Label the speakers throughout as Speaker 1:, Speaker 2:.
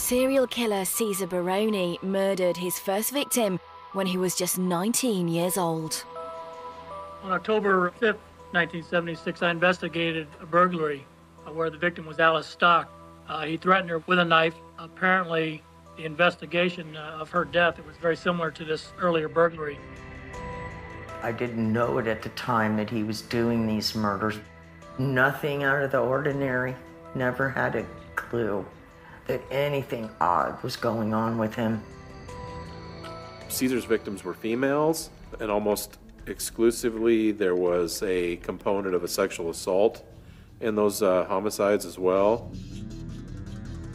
Speaker 1: Serial killer Cesar Baroni murdered his first victim when he was just 19 years old.
Speaker 2: On October 5th, 1976, I investigated a burglary where the victim was Alice Stock. He threatened her with a knife. Apparently, the investigation of her death, it was very similar to this earlier burglary.
Speaker 3: I didn't know it at the time that he was doing these murders. Nothing out of the ordinary. Never had a clue that anything odd was going on with him.
Speaker 4: Cesar's victims were females, and almost exclusively there was a component of a sexual assault in those homicides as well.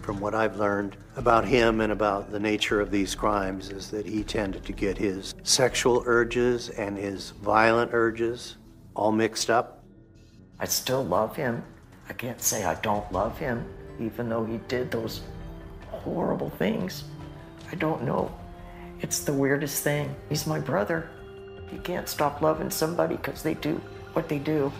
Speaker 5: From what I've learned about him and about the nature of these crimes is that he tended to get his sexual urges and his violent urges all mixed up.
Speaker 3: I still love him. I can't say I don't love him, even though he did those horrible things. I don't know. It's the weirdest thing. He's my brother. You can't stop loving somebody because they do what they do.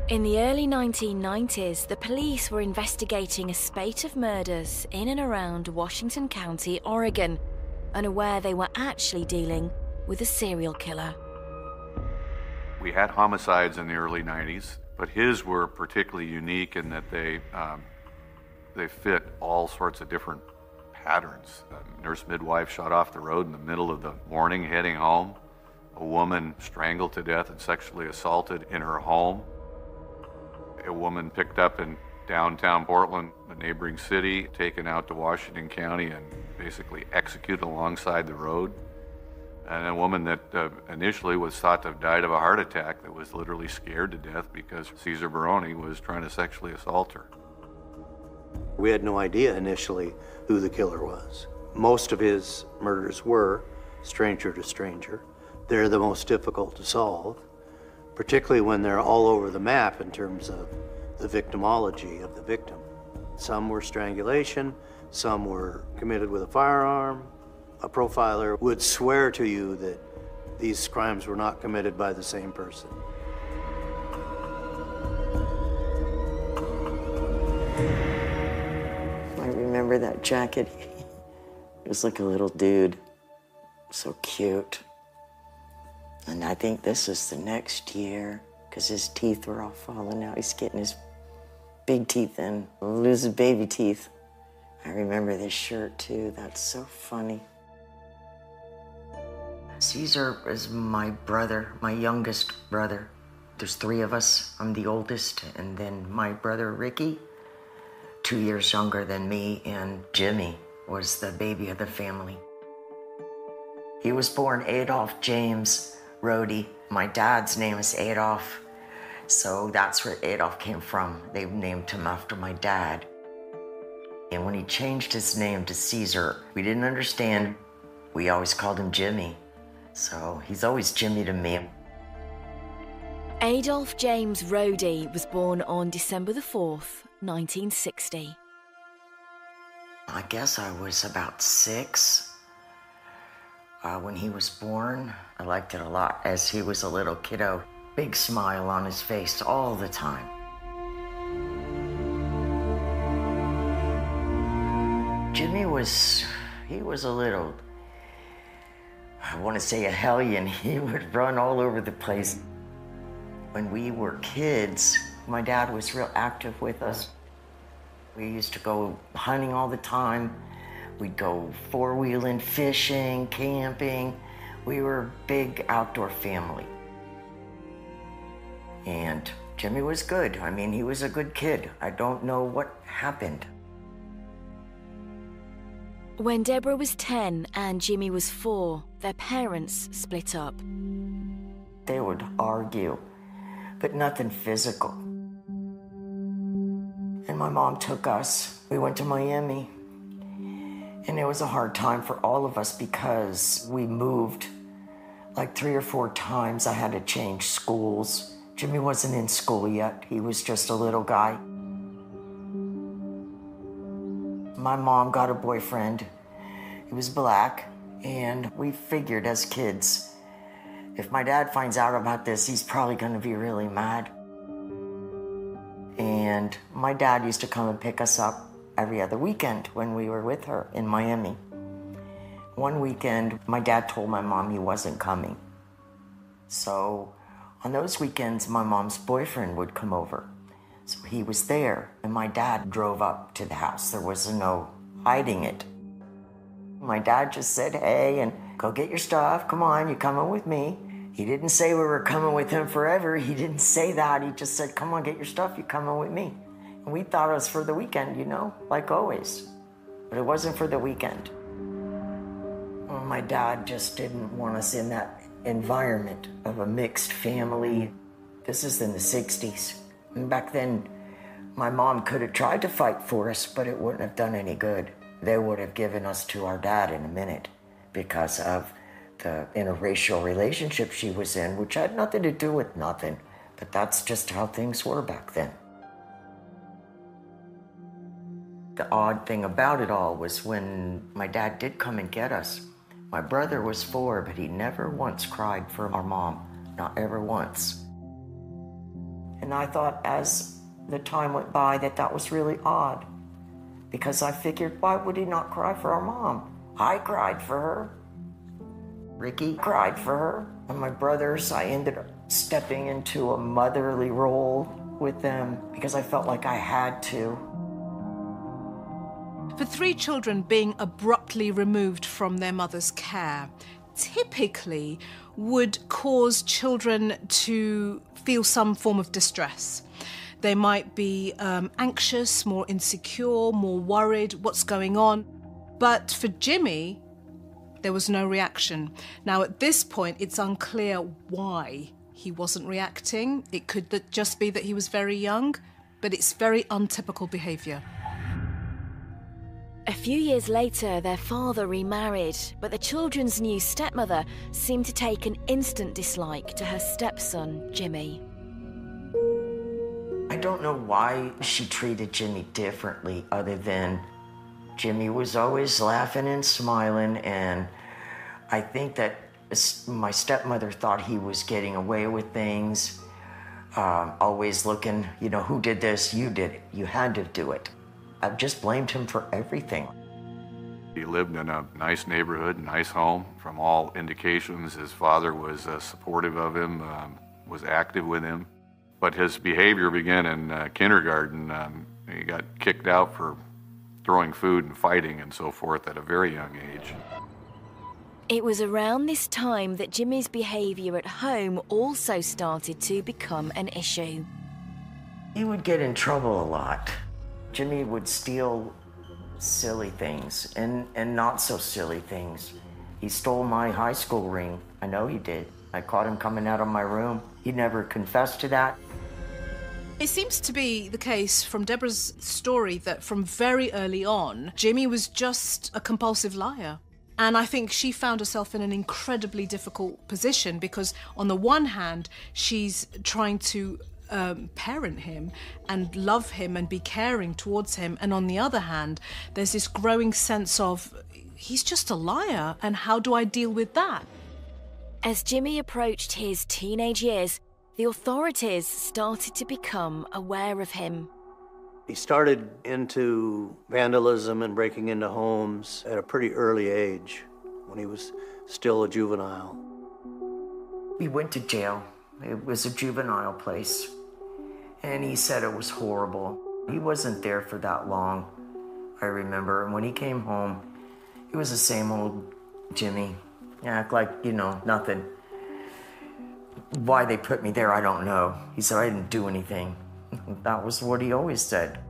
Speaker 1: In the early 1990s, the police were investigating a spate of murders in and around Washington County, Oregon, unaware they were actually dealing with a serial killer.
Speaker 6: We had homicides in the early 90s, but his were particularly unique in that they fit all sorts of different patterns. A nurse midwife shot off the road in the middle of the morning heading home. A woman strangled to death and sexually assaulted in her home. A woman picked up in downtown Portland, a neighboring city, taken out to Washington County and basically executed alongside the road. And a woman that initially was thought to have died of a heart attack that was literally scared to death because Cesar Baroni was trying to sexually assault her.
Speaker 5: We had no idea initially who the killer was. Most of his murders were stranger to stranger. They're the most difficult to solve, particularly when they're all over the map in terms of the victimology of the victim. Some were strangulation, some were committed with a firearm. A profiler would swear to you that these crimes were not committed by the same person.
Speaker 3: I remember that jacket. He was like a little dude, so cute. And I think this is the next year, because his teeth were all falling out. He's getting his big teeth in, losing baby teeth. I remember this shirt too. That's so funny. Cesar is my brother, my youngest brother. There's three of us. I'm the oldest, and then my brother Ricky, 2 years younger than me, and Jimmy was the baby of the family. He was born Adolph James Rhodey. My dad's name is Adolph, so that's where Adolph came from. They named him after my dad. And when he changed his name to Cesar, we didn't understand. We always called him Jimmy. So he's always Jimmy to me.
Speaker 1: Adolph James Rhodey was born on December the 4th, 1960.
Speaker 3: I guess I was about 6 when he was born. I liked it a lot as he was a little kiddo. Big smile on his face all the time. Jimmy was a little, I want to say a hellion. He would run all over the place. When we were kids, my dad was real active with us. We used to go hunting all the time. We'd go four-wheeling, fishing, camping. We were a big outdoor family. And Jimmy was good. I mean, he was a good kid. I don't know what happened.
Speaker 1: When Deborah was 10 and Jimmy was 4, their parents split up.
Speaker 3: They would argue, but nothing physical. And my mom took us. We went to Miami. And it was a hard time for all of us because we moved like 3 or 4 times. I had to change schools. Jimmy wasn't in school yet. He was just a little guy. My mom got a boyfriend. He was black, and we figured as kids, if my dad finds out about this, he's probably gonna be really mad. And my dad used to come and pick us up every other weekend when we were with her in Miami. One weekend, my dad told my mom he wasn't coming. So on those weekends, my mom's boyfriend would come over. So he was there, and my dad drove up to the house. There was no hiding it. My dad just said, hey, and go get your stuff. Come on, you're coming with me. He didn't say we were coming with him forever. He didn't say that. He just said, come on, get your stuff. You're coming with me. And we thought it was for the weekend, you know, like always. But it wasn't for the weekend. Well, my dad just didn't want us in that environment of a mixed family. This is in the 60s. And back then, my mom could have tried to fight for us, but it wouldn't have done any good. They would have given us to our dad in a minute because of the interracial relationship she was in, which had nothing to do with nothing. But that's just how things were back then. The odd thing about it all was when my dad did come and get us, my brother was 4, but he never once cried for our mom, not ever once. And I thought as the time went by that was really odd, because I figured, why would he not cry for our mom? I cried for her. Ricky cried for her. And my brothers, I ended up stepping into a motherly role with them because I felt like I had to.
Speaker 7: For 3 children being abruptly removed from their mother's care typically would cause children to feel some form of distress. They might be anxious, more insecure, more worried, what's going on. But for Jimmy, there was no reaction. Now, at this point, it's unclear why he wasn't reacting. It could just be that he was very young, but it's very untypical behaviour.
Speaker 1: A few years later, their father remarried, but the children's new stepmother seemed to take an instant dislike to her stepson, Jimmy.
Speaker 3: I don't know why she treated Jimmy differently other than Jimmy was always laughing and smiling, and I think that my stepmother thought he was getting away with things, always looking, you know, who did this? You did it. You had to do it. I've just blamed him for everything.
Speaker 6: He lived in a nice neighborhood, nice home. From all indications, his father was supportive of him, was active with him. But his behavior began in kindergarten. He got kicked out for throwing food and fighting and so forth at a very young age.
Speaker 1: It was around this time that Jimmy's behaviour at home also started to become an issue.
Speaker 3: He would get in trouble a lot. Jimmy would steal silly things and not so silly things. He stole my high school ring. I know he did. I caught him coming out of my room. He never confessed to that.
Speaker 7: It seems to be the case from Deborah's story that from very early on, Jimmy was just a compulsive liar. And I think she found herself in an incredibly difficult position because on the one hand, she's trying to parent him and love him and be caring towards him. And on the other hand, there's this growing sense of, he's just a liar. And how do I deal with that?
Speaker 1: As Jimmy approached his teenage years, the authorities started to become aware of him.
Speaker 5: He started into vandalism and breaking into homes at a pretty early age when he was still a juvenile.
Speaker 3: We went to jail. It was a juvenile place. And he said it was horrible. He wasn't there for that long, I remember. And when he came home, he was the same old Jimmy. Act like, you know, nothing. Why they put me there, I don't know. He said I didn't do anything. That was what he always said.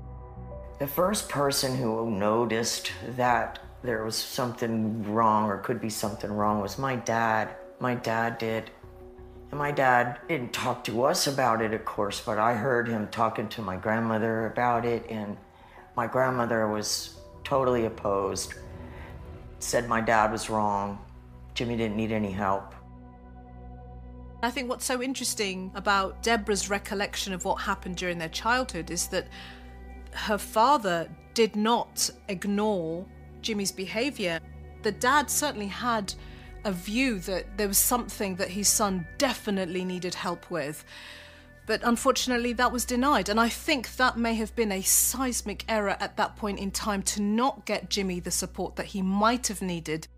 Speaker 3: The first person who noticed that there was something wrong or could be something wrong was my dad. My dad did. And my dad didn't talk to us about it, of course, but I heard him talking to my grandmother about it, and my grandmother was totally opposed. Said my dad was wrong. Jimmy didn't need any help.
Speaker 7: I think what's so interesting about Deborah's recollection of what happened during their childhood is that her father did not ignore Jimmy's behaviour. The dad certainly had a view that there was something that his son definitely needed help with. But unfortunately, that was denied. And I think that may have been a seismic error at that point in time to not get Jimmy the support that he might have needed.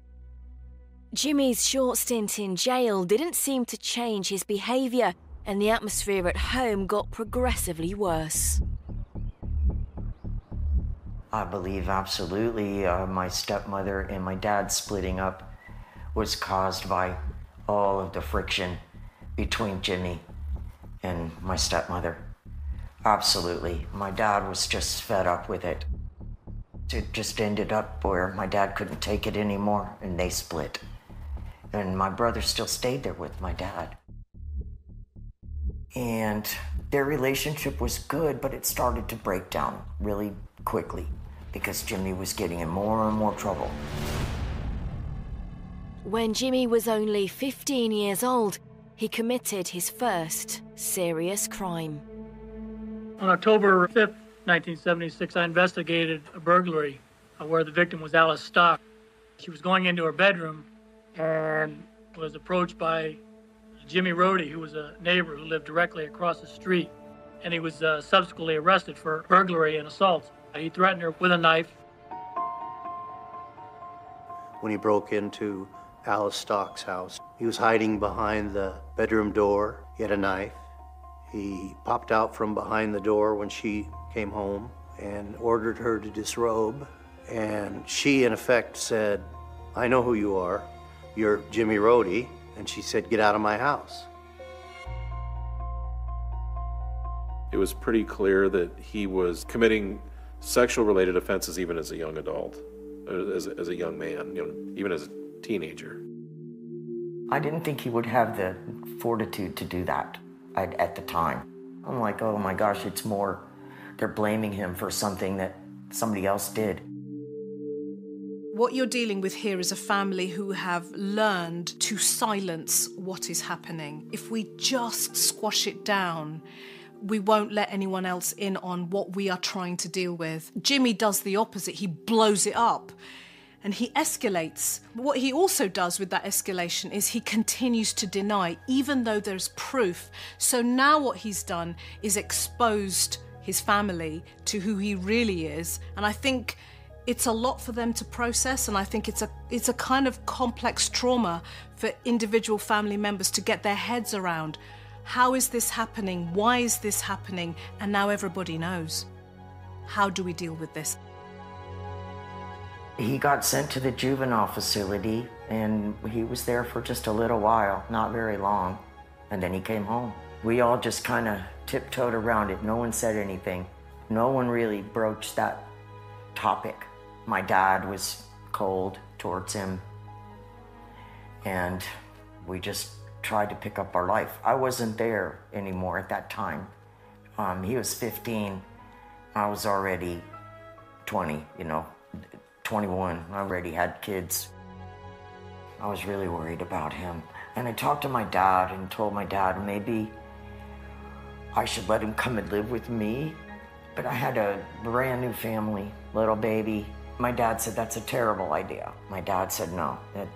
Speaker 1: Jimmy's short stint in jail didn't seem to change his behaviour, and the atmosphere at home got progressively worse.
Speaker 3: I believe absolutely my stepmother and my dad splitting up was caused by all of the friction between Jimmy and my stepmother. Absolutely. My dad was just fed up with it. It just ended up where my dad couldn't take it anymore and they split. And my brother still stayed there with my dad. And their relationship was good, but it started to break down really quickly because Jimmy was getting in more and more trouble.
Speaker 1: When Jimmy was only 15 years old, he committed his first serious crime.
Speaker 2: On October 5th, 1976, I investigated a burglary where the victim was Alice Stock. She was going into her bedroom and was approached by Jimmy Rohde, who was a neighbor who lived directly across the street. And he was subsequently arrested for burglary and assault. He threatened her with a knife.
Speaker 5: When he broke into Alice Stock's house, he was hiding behind the bedroom door. He had a knife. He popped out from behind the door when she came home and ordered her to disrobe. And she, in effect, said, "I know who you are. You're Jimmy Rohde." And she said, "Get out of my house."
Speaker 4: It was pretty clear that he was committing sexual-related offenses even as a young adult, as a young man, even as a teenager.
Speaker 3: I didn't think he would have the fortitude to do that at the time. I'm like, oh my gosh, it's more, they're blaming him for something that somebody else did.
Speaker 7: What you're dealing with here is a family who have learned to silence what is happening. If we just squash it down, we won't let anyone else in on what we are trying to deal with. Jimmy does the opposite. He blows it up and he escalates. What he also does with that escalation is he continues to deny, even though there's proof. So now what he's done is exposed his family to who he really is. And I think it's a lot for them to process, and I think it's a kind of complex trauma for individual family members to get their heads around. How is this happening? Why is this happening? And now everybody knows. How do we deal with this?
Speaker 3: He got sent to the juvenile facility, and he was there for just a little while, not very long, and then he came home. We all just kind of tiptoed around it. No one said anything. No one really broached that topic. My dad was cold towards him, and we just tried to pick up our life. I wasn't there anymore at that time. He was 15. I was already 20, 21. I already had kids. I was really worried about him. And I talked to my dad and told my dad maybe I should let him come and live with me. But I had a brand new family, little baby. My dad said, that's a terrible idea. My dad said, no, that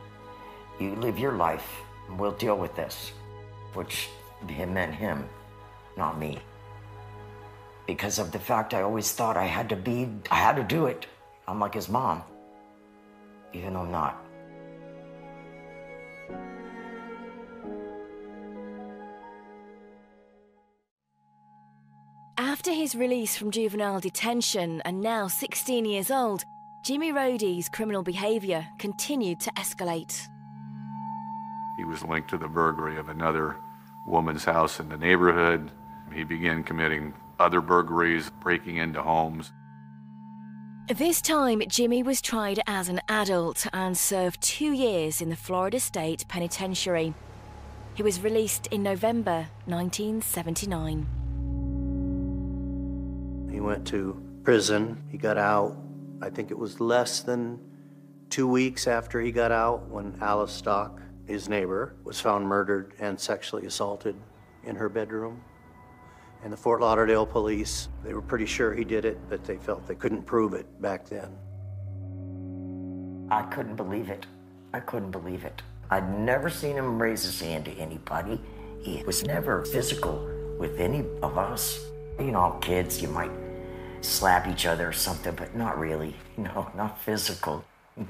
Speaker 3: you live your life and we'll deal with this, which meant him, not me. Because of the fact I always thought I had to do it. I'm like his mom, even though I'm not.
Speaker 1: After his release from juvenile detention and now 16 years old, Jimmy Rohde's criminal behaviour continued to escalate.
Speaker 6: He was linked to the burglary of another woman's house in the neighborhood. He began committing other burglaries, breaking into homes.
Speaker 1: This time, Jimmy was tried as an adult and served 2 years in the Florida State Penitentiary. He was released in November 1979.
Speaker 5: He went to prison. He got out. I think it was less than 2 weeks after he got out when Alice Stock, his neighbor, was found murdered and sexually assaulted in her bedroom. And the Fort Lauderdale police, they were pretty sure he did it, but they felt they couldn't prove it back then.
Speaker 3: I couldn't believe it. I couldn't believe it. I'd never seen him raise his hand to anybody. He was never physical with any of us. You know, kids, you might slap each other or something, but not really, you know, not physical.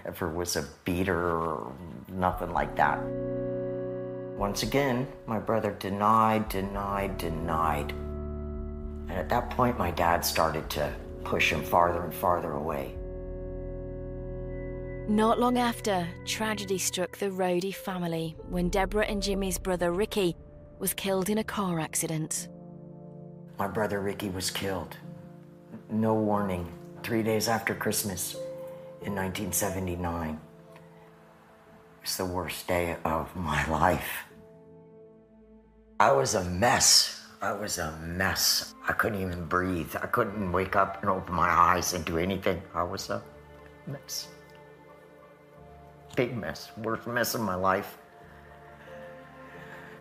Speaker 3: Never was a beater or nothing like that. Once again, my brother denied. And at that point, my dad started to push him farther and farther away.
Speaker 1: Not long after, tragedy struck the Rohde family when Deborah and Jimmy's brother Ricky was killed in a car accident.
Speaker 3: My brother Ricky was killed. No warning. 3 days after Christmas in 1979. It's the worst day of my life. I was a mess. I couldn't even breathe. I couldn't wake up and open my eyes and do anything. I was a mess. Big mess. Worst mess of my life.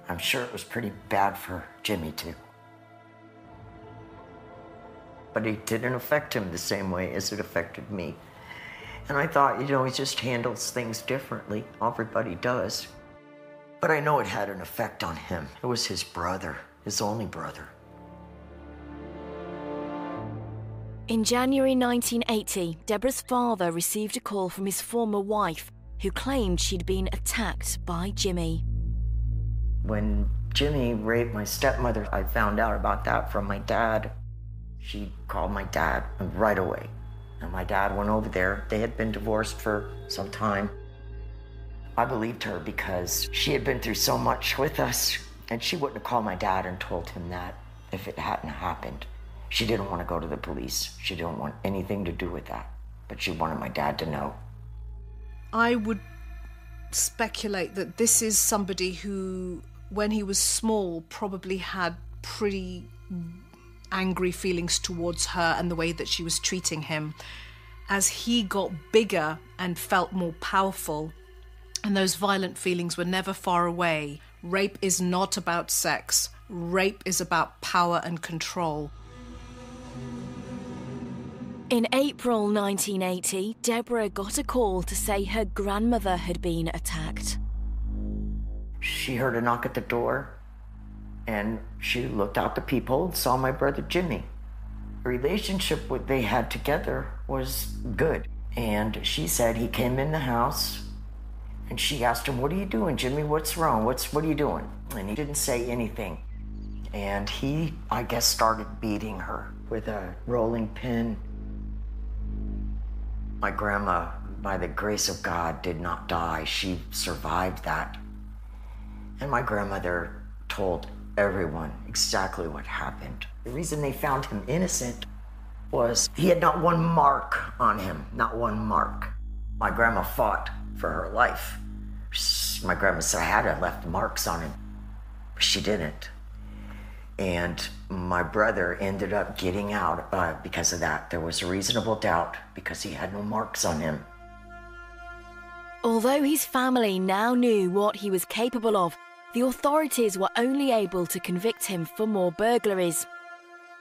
Speaker 3: I'm sure it was pretty bad for Jimmy, too. But it didn't affect him the same way as it affected me. And I thought, you know, he just handles things differently. Everybody does. But I know it had an effect on him. It was his brother, his only brother.
Speaker 1: In January 1980, Deborah's father received a call from his former wife, who claimed she'd been attacked by Jimmy.
Speaker 3: When Jimmy raped my stepmother, I found out about that from my dad. She called my dad right away. And my dad went over there. They had been divorced for some time. I believed her because she had been through so much with us, and she wouldn't have called my dad and told him that if it hadn't happened. She didn't want to go to the police. She didn't want anything to do with that, but she wanted my dad to know.
Speaker 7: I would speculate that this is somebody who, when he was small, probably had pretty angry feelings towards her and the way that she was treating him. As he got bigger and felt more powerful, and those violent feelings were never far away. Rape is not about sex. Rape is about power and control.
Speaker 1: In April 1980, Deborah got a call to say her grandmother had been attacked.
Speaker 3: She heard a knock at the door, and she looked out the peephole and saw my brother Jimmy. The relationship what they had together was good. And she said he came in the house, and she asked him, "What are you doing, Jimmy? What's wrong? What are you doing?" And he didn't say anything. And he, I guess, started beating her with a rolling pin. My grandma, by the grace of God, did not die. She survived that. And my grandmother told everyone exactly what happened. The reason they found him innocent was he had not one mark on him, not one mark. My grandma fought for her life. My grandma said I had left marks on him, but she didn't. And my brother ended up getting out because of that. There was a reasonable doubt because he had no marks on him.
Speaker 1: Although his family now knew what he was capable of, the authorities were only able to convict him for more burglaries.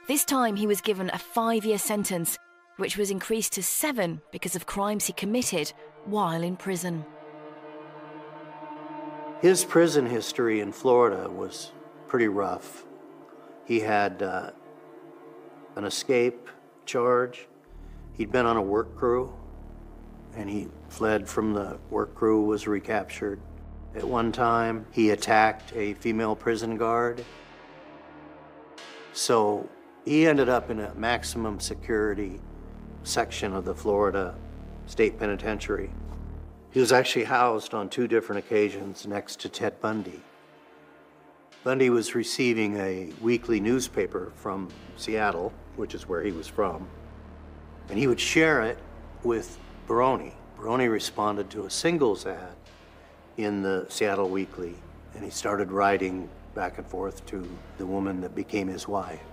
Speaker 1: This time he was given a 5-year sentence, which was increased to 7 because of crimes he committed while in prison.
Speaker 5: His prison history in Florida was pretty rough. He had an escape charge. He'd been on a work crew, and he fled from the work crew, was recaptured. At one time, he attacked a female prison guard. So he ended up in a maximum security section of the Florida State Penitentiary. He was actually housed on 2 different occasions next to Ted Bundy. Bundy was receiving a weekly newspaper from Seattle, which is where he was from, and he would share it with Baroni. Baroni responded to a singles ad in the Seattle Weekly, and he started writing back and forth to the woman that became his wife.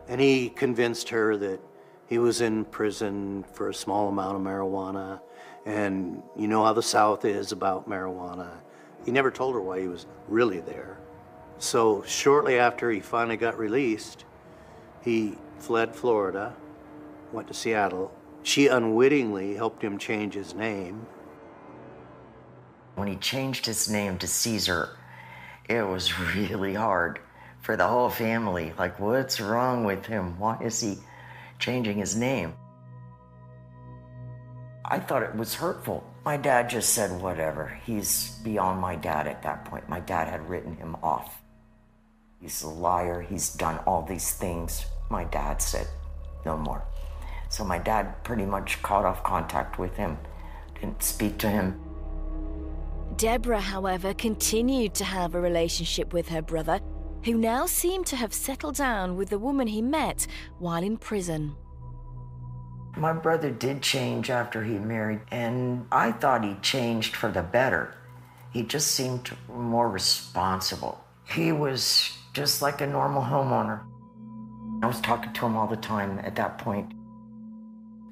Speaker 5: And he convinced her that he was in prison for a small amount of marijuana, and you know how the South is about marijuana. He never told her why he was really there. So shortly after he finally got released, he fled Florida, went to Seattle. She unwittingly helped him change his name.
Speaker 3: When he changed his name to Caesar, it was really hard for the whole family. Like, what's wrong with him? Why is he changing his name? I thought it was hurtful. My dad just said, whatever. He's beyond my dad at that point. My dad had written him off. He's a liar. He's done all these things. My dad said, no more. So my dad pretty much cut off contact with him, didn't speak to him.
Speaker 1: Deborah, however, continued to have a relationship with her brother, who now seemed to have settled down with the woman he met while in prison.
Speaker 3: My brother did change after he married, and I thought he changed for the better. He just seemed more responsible. He was just like a normal homeowner. I was talking to him all the time at that point.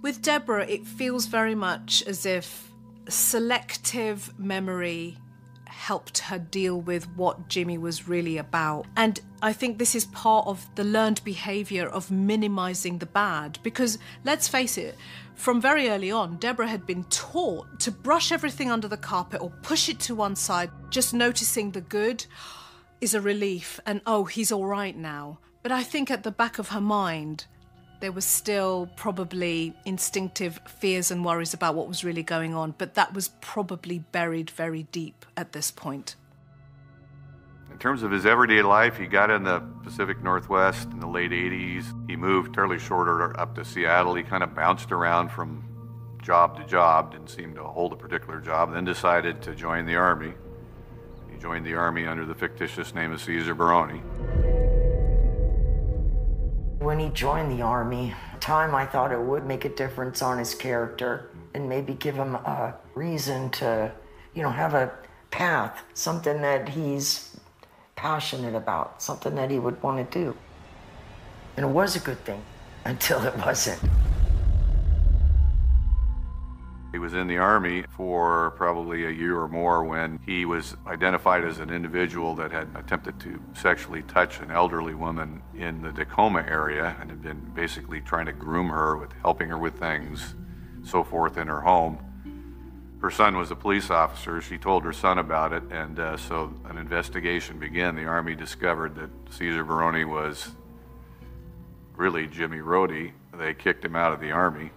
Speaker 7: With Deborah, it feels very much as if selective memory helped her deal with what Jimmy was really about. And I think this is part of the learned behaviour of minimising the bad, because let's face it, from very early on, Deborah had been taught to brush everything under the carpet or push it to one side. Just noticing the good is a relief, and oh, he's all right now. But I think at the back of her mind, there was still probably instinctive fears and worries about what was really going on, but that was probably buried very deep at this point.
Speaker 6: In terms of his everyday life, he got in the Pacific Northwest in the late 80s. He moved fairly short order up to Seattle. He kind of bounced around from job to job, didn't seem to hold a particular job, then decided to join the Army. He joined the Army under the fictitious name of Caesar Baroni.
Speaker 3: When he joined the Army, I thought it would make a difference on his character and maybe give him a reason to, have a path, something that he's passionate about, something that he would want to do. And it was a good thing until it wasn't.
Speaker 6: He was in the Army for probably a year or more when he was identified as an individual that had attempted to sexually touch an elderly woman in the Tacoma area and had been basically trying to groom her, with helping her with things, so forth, in her home. Her son was a police officer. She told her son about it, and so an investigation began. The Army discovered that Caesar Baroni was really Jimmy Rhodey. They kicked him out of the Army.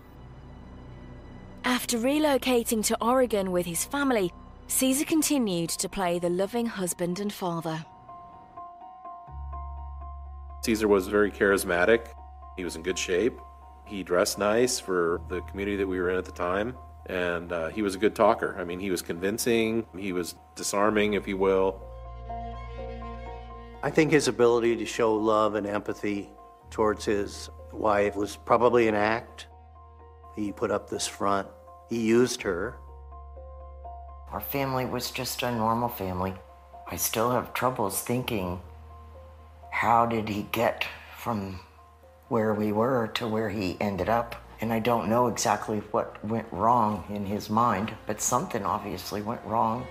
Speaker 1: After relocating to Oregon with his family, Caesar continued to play the loving husband and father.
Speaker 4: Caesar was very charismatic. He was in good shape. He dressed nice for the community that we were in at the time. And he was a good talker. I mean, he was convincing. He was disarming, if you will.
Speaker 5: I think his ability to show love and empathy towards his wife was probably an act. He put up this front. He used her.
Speaker 3: Our family was just a normal family. I still have troubles thinking, how did he get from where we were to where he ended up? And I don't know exactly what went wrong in his mind, but something obviously went wrong.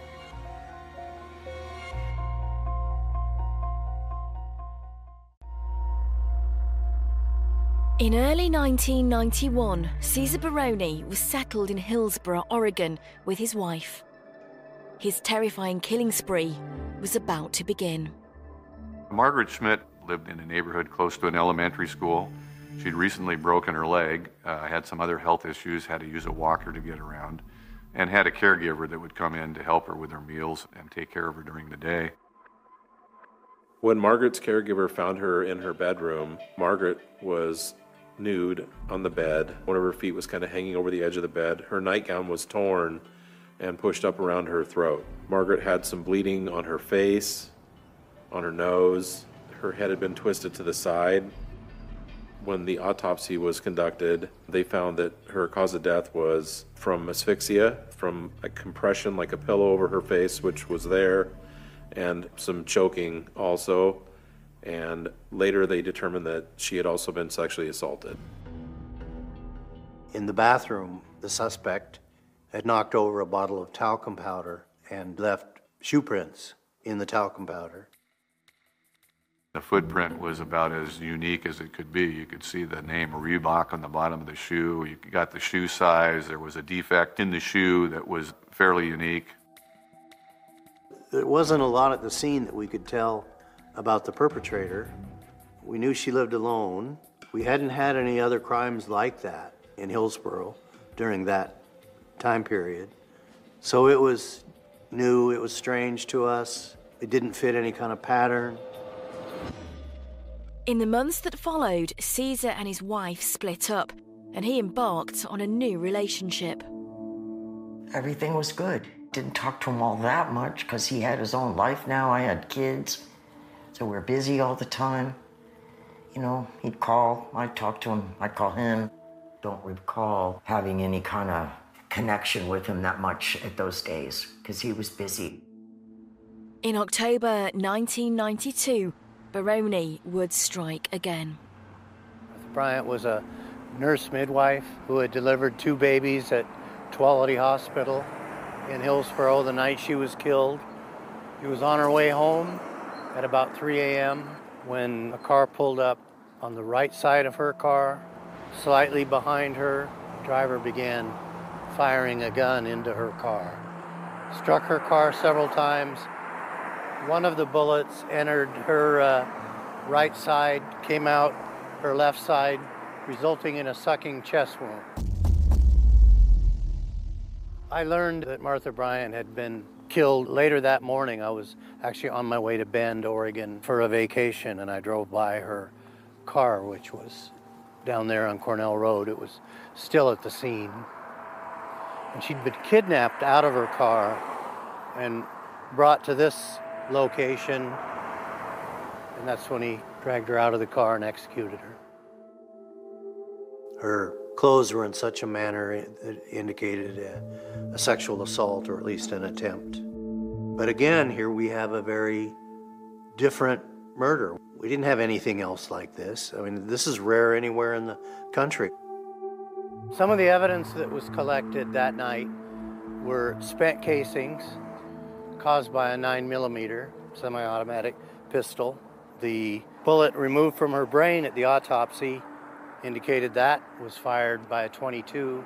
Speaker 1: In early 1991, Caesar Baroni was settled in Hillsboro, Oregon, with his wife. His terrifying killing spree was about to begin.
Speaker 6: Margaret Schmidt lived in a neighborhood close to an elementary school. She'd recently broken her leg, had some other health issues, had to use a walker to get around, and had a caregiver that would come in to help her with her meals and take care of her during the day.
Speaker 4: When Margaret's caregiver found her in her bedroom, Margaret was nude on the bed. One of her feet was kind of hanging over the edge of the bed. Her nightgown was torn and pushed up around her throat. Margaret had some bleeding on her face, on her nose. Her head had been twisted to the side. When the autopsy was conducted, they found that her cause of death was from asphyxia, from a compression like a pillow over her face, which was there, and some choking also. And later they determined that she had also been sexually assaulted.
Speaker 5: In the bathroom, the suspect had knocked over a bottle of talcum powder and left shoe prints in the talcum powder.
Speaker 6: The footprint was about as unique as it could be. You could see the name Reebok on the bottom of the shoe. You got the shoe size. There was a defect in the shoe that was fairly unique.
Speaker 5: There wasn't a lot at the scene that we could tell about the perpetrator. We knew she lived alone. We hadn't had any other crimes like that in Hillsborough during that time period. So it was new, it was strange to us. It didn't fit any kind of pattern.
Speaker 1: In the months that followed, Caesar and his wife split up, and he embarked on a new relationship.
Speaker 3: Everything was good. Didn't talk to him all that much because he had his own life now. I had kids, so we were busy all the time. You know, he'd call, I'd talk to him, I'd call him. Don't recall having any kind of connection with him that much at those days because he was busy.
Speaker 1: In October 1992, Baroni would strike again.
Speaker 5: Martha Bryant was a nurse midwife who had delivered 2 babies at Tuality Hospital in Hillsborough the night she was killed. She was on her way home at about 3 a.m. when a car pulled up on the right side of her car. Slightly behind her, the driver began firing a gun into her car. Struck her car several times. One of the bullets entered her right side, came out her left side, resulting in a sucking chest wound. I learned that Martha Bryant had been killed later that morning. I was actually on my way to Bend, Oregon for a vacation, and I drove by her car, which was down there on Cornell Road. It was still at the scene. And she'd been kidnapped out of her car and brought to this location, and that's when he dragged her out of the car and executed her. Her clothes were in such a manner that indicated a sexual assault, or at least an attempt. But again, here we have a very different murder. We didn't have anything else like this. I mean, this is rare anywhere in the country. Some of the evidence that was collected that night were spent casings caused by a 9mm semi-automatic pistol. The bullet removed from her brain at the autopsy indicated that was fired by a .22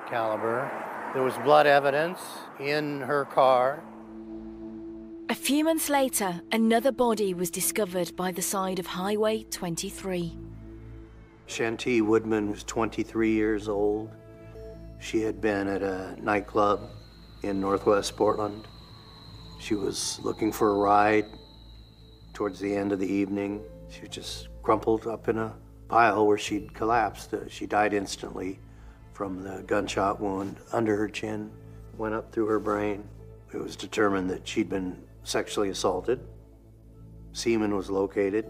Speaker 5: caliber. There was blood evidence in her car.
Speaker 1: A few months later, another body was discovered by the side of Highway 23.
Speaker 5: Shantee Woodman was 23 years old. She had been at a nightclub in Northwest Portland. She was looking for a ride towards the end of the evening. She was just crumpled up in a pile where she'd collapsed. She died instantly from the gunshot wound under her chin, went up through her brain. It was determined that she'd been sexually assaulted. Semen was located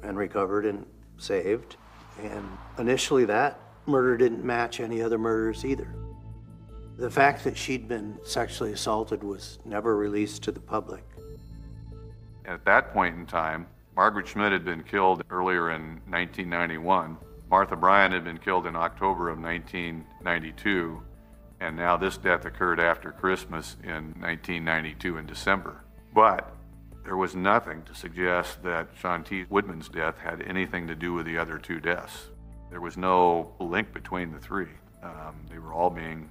Speaker 5: and recovered and saved. And initially that murder didn't match any other murders either. The fact that she'd been sexually assaulted was never released to the public.
Speaker 6: At that point in time, Margaret Schmidt had been killed earlier in 1991. Martha Bryant had been killed in October of 1992, and now this death occurred after Christmas in 1992 in December. But there was nothing to suggest that Shantee Woodman's death had anything to do with the other 2 deaths. There was no link between the 3. They were all being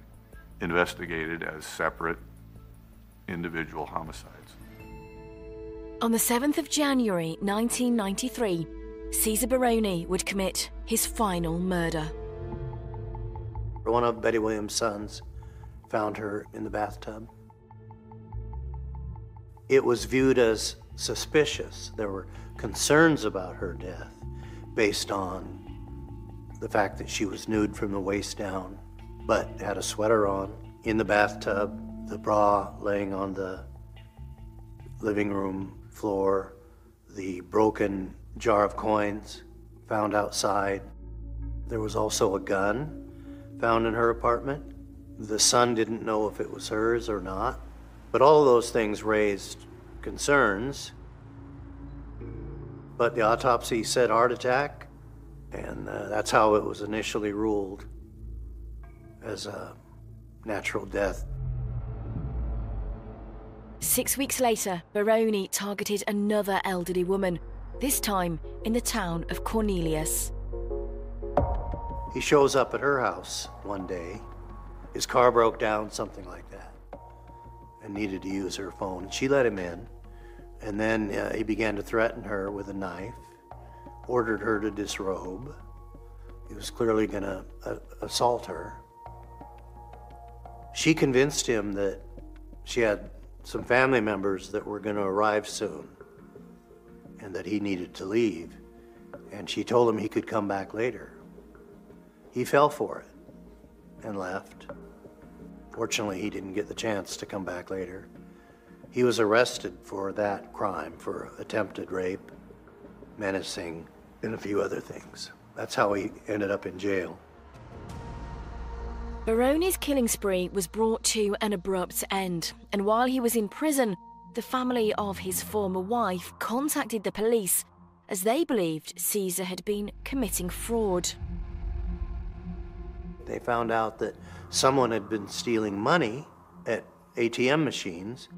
Speaker 6: investigated as separate individual homicides.
Speaker 1: On the 7th of January 1993, Caesar Baroni would commit his final murder.
Speaker 5: One of Betty Williams' sons found her in the bathtub. It was viewed as suspicious. There were concerns about her death based on the fact that she was nude from the waist down, but had a sweater on in the bathtub, the bra laying on the living room floor, the broken jar of coins found outside. There was also a gun found in her apartment. The son didn't know if it was hers or not, but all of those things raised concerns. But the autopsy said heart attack, and that's how it was initially ruled as a natural death.
Speaker 1: 6 weeks later, Baroni targeted another elderly woman, this time in the town of Cornelius.
Speaker 5: He shows up at her house one day. His car broke down, something like that, and needed to use her phone. She let him in And then he began to threaten her with a knife, ordered her to disrobe. He was clearly going to assault her. She convinced him that she had some family members that were going to arrive soon and that he needed to leave. And she told him he could come back later. He fell for it and left. Fortunately, he didn't get the chance to come back later. He was arrested for that crime, for attempted rape, menacing, and a few other things. That's how he ended up in jail.
Speaker 1: Baroni's killing spree was brought to an abrupt end, and while he was in prison, the family of his former wife contacted the police as they believed Caesar had been committing fraud.
Speaker 5: They found out that someone had been stealing money at ATM machines.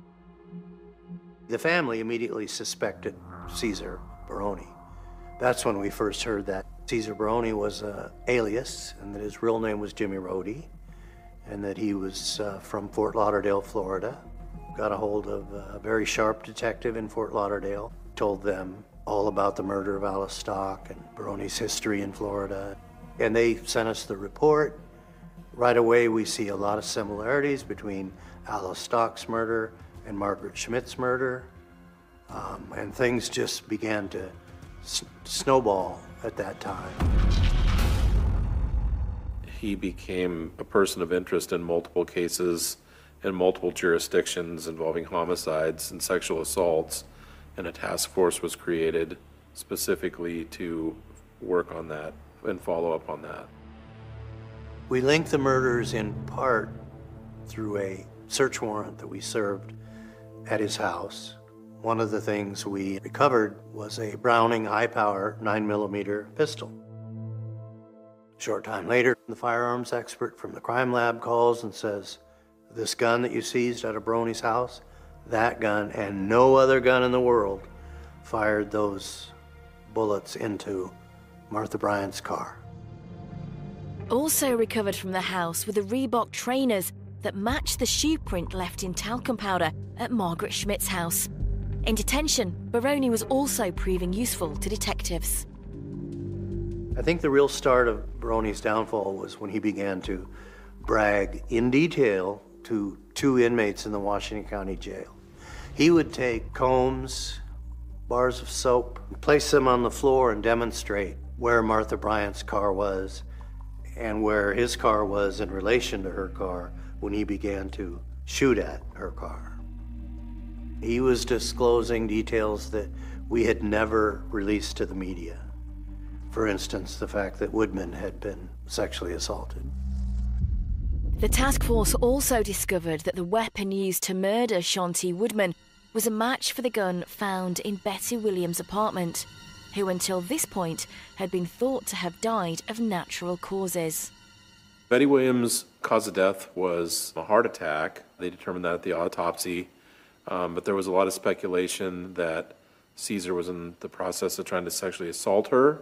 Speaker 5: The family immediately suspected Caesar Baroni. That's when we first heard that Caesar Baroni was an alias and that his real name was Jimmy Rhodey and that he was from Fort Lauderdale, Florida. Got a hold of a very sharp detective in Fort Lauderdale, told them all about the murder of Alice Stock and Baroni's history in Florida. And they sent us the report. Right away, we see a lot of similarities between Alice Stock's murder and Margaret Schmidt's murder. And things just began to snowball at that time.
Speaker 4: He became a person of interest in multiple cases in multiple jurisdictions involving homicides and sexual assaults, and a task force was created specifically to work on that and follow up on that.
Speaker 5: We linked the murders in part through a search warrant that we served at his house. One of the things we recovered was a Browning high-power 9mm pistol. A short time later, the firearms expert from the crime lab calls and says, this gun that you seized out of Baroni's house, that gun and no other gun in the world fired those bullets into Martha Bryant's car.
Speaker 1: Also recovered from the house were the Reebok trainers that matched the shoe print left in talcum powder at Margaret Schmidt's house. In detention, Baroni was also proving useful to detectives.
Speaker 5: I think the real start of Baroni's downfall was when he began to brag in detail to 2 inmates in the Washington County Jail. He would take combs, bars of soap, place them on the floor and demonstrate where Martha Bryant's car was and where his car was in relation to her car when he began to shoot at her car. He was disclosing details that we had never released to the media. For instance, the fact that Woodman had been sexually assaulted.
Speaker 1: The task force also discovered that the weapon used to murder Shanti Woodman was a match for the gun found in Betty Williams' apartment, who until this point had been thought to have died of natural causes.
Speaker 4: Betty Williams' cause of death was a heart attack. They determined that at the autopsy, but there was a lot of speculation that Caesar was in the process of trying to sexually assault her,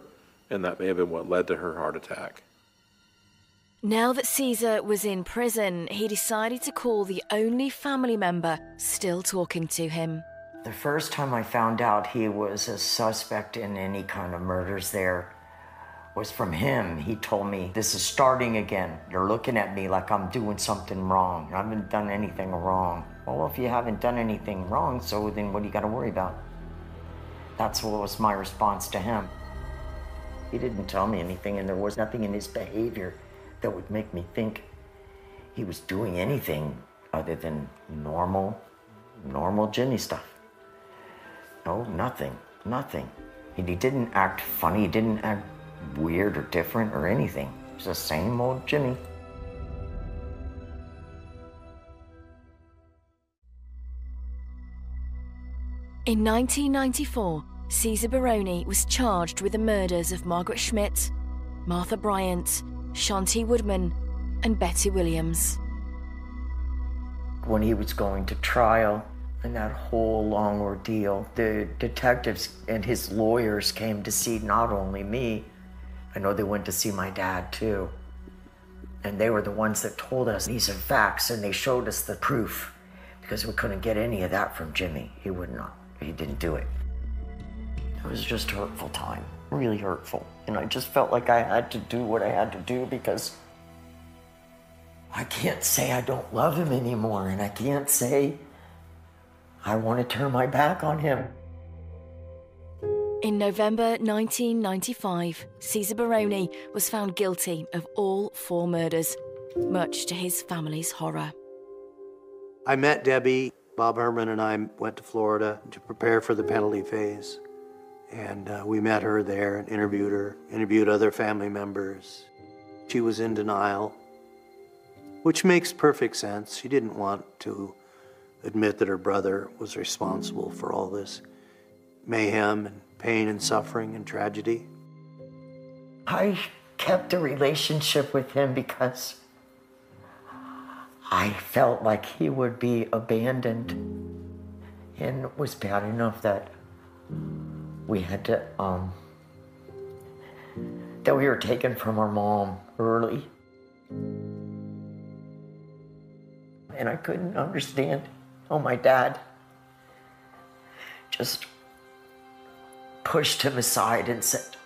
Speaker 4: and that may have been what led to her heart attack.
Speaker 1: Now that Caesar was in prison, he decided to call the only family member still talking to him.
Speaker 3: The first time I found out he was a suspect in any kind of murders there was from him. He told me, this is starting again. You're looking at me like I'm doing something wrong. I haven't done anything wrong. Well, if you haven't done anything wrong, so then what do you got to worry about? That's what was my response to him. He didn't tell me anything, and there was nothing in his behavior that would make me think he was doing anything other than normal Jimmy stuff. No, nothing. He didn't act funny, he didn't act weird or different or anything. It was the same old Jimmy.
Speaker 1: In 1994, Caesar Baroni was charged with the murders of Margaret Schmidt, Martha Bryant, Shanti Woodman, and Betty Williams.
Speaker 3: When he was going to trial and that whole long ordeal, the detectives and his lawyers came to see not only me, I know they went to see my dad too. And they were the ones that told us these are facts, and they showed us the proof because we couldn't get any of that from Jimmy. He would not he didn't do it. It was just a hurtful time, really hurtful. And I just felt like I had to do what I had to do because I can't say I don't love him anymore, and I can't say I want to turn my back on him.
Speaker 1: In November 1995, Cesar Baroni was found guilty of all 4 murders, much to his family's horror.
Speaker 5: I met Debbie. Bob Herman and I went to Florida to prepare for the penalty phase. And we met her there and interviewed other family members. She was in denial, which makes perfect sense. She didn't want to admit that her brother was responsible for all this mayhem and pain and suffering and tragedy.
Speaker 3: I kept a relationship with him because I felt like he would be abandoned, and it was bad enough that we had to, that we were taken from our mom early. And I couldn't understand how my dad just pushed him aside and said,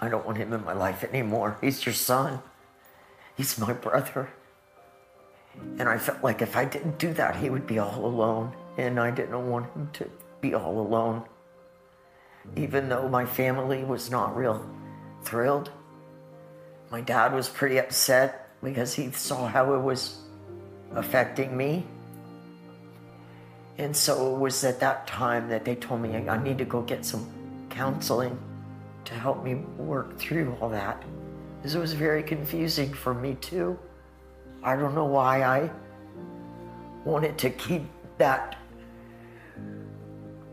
Speaker 3: I don't want him in my life anymore. He's your son. He's my brother. And I felt like if I didn't do that, he would be all alone. And I didn't want him to be all alone. Even though my family was not real thrilled, my dad was pretty upset because he saw how it was affecting me. And so it was at that time that they told me I need to go get some counseling to help me work through all that. Because it was very confusing for me too. I don't know why I wanted to keep that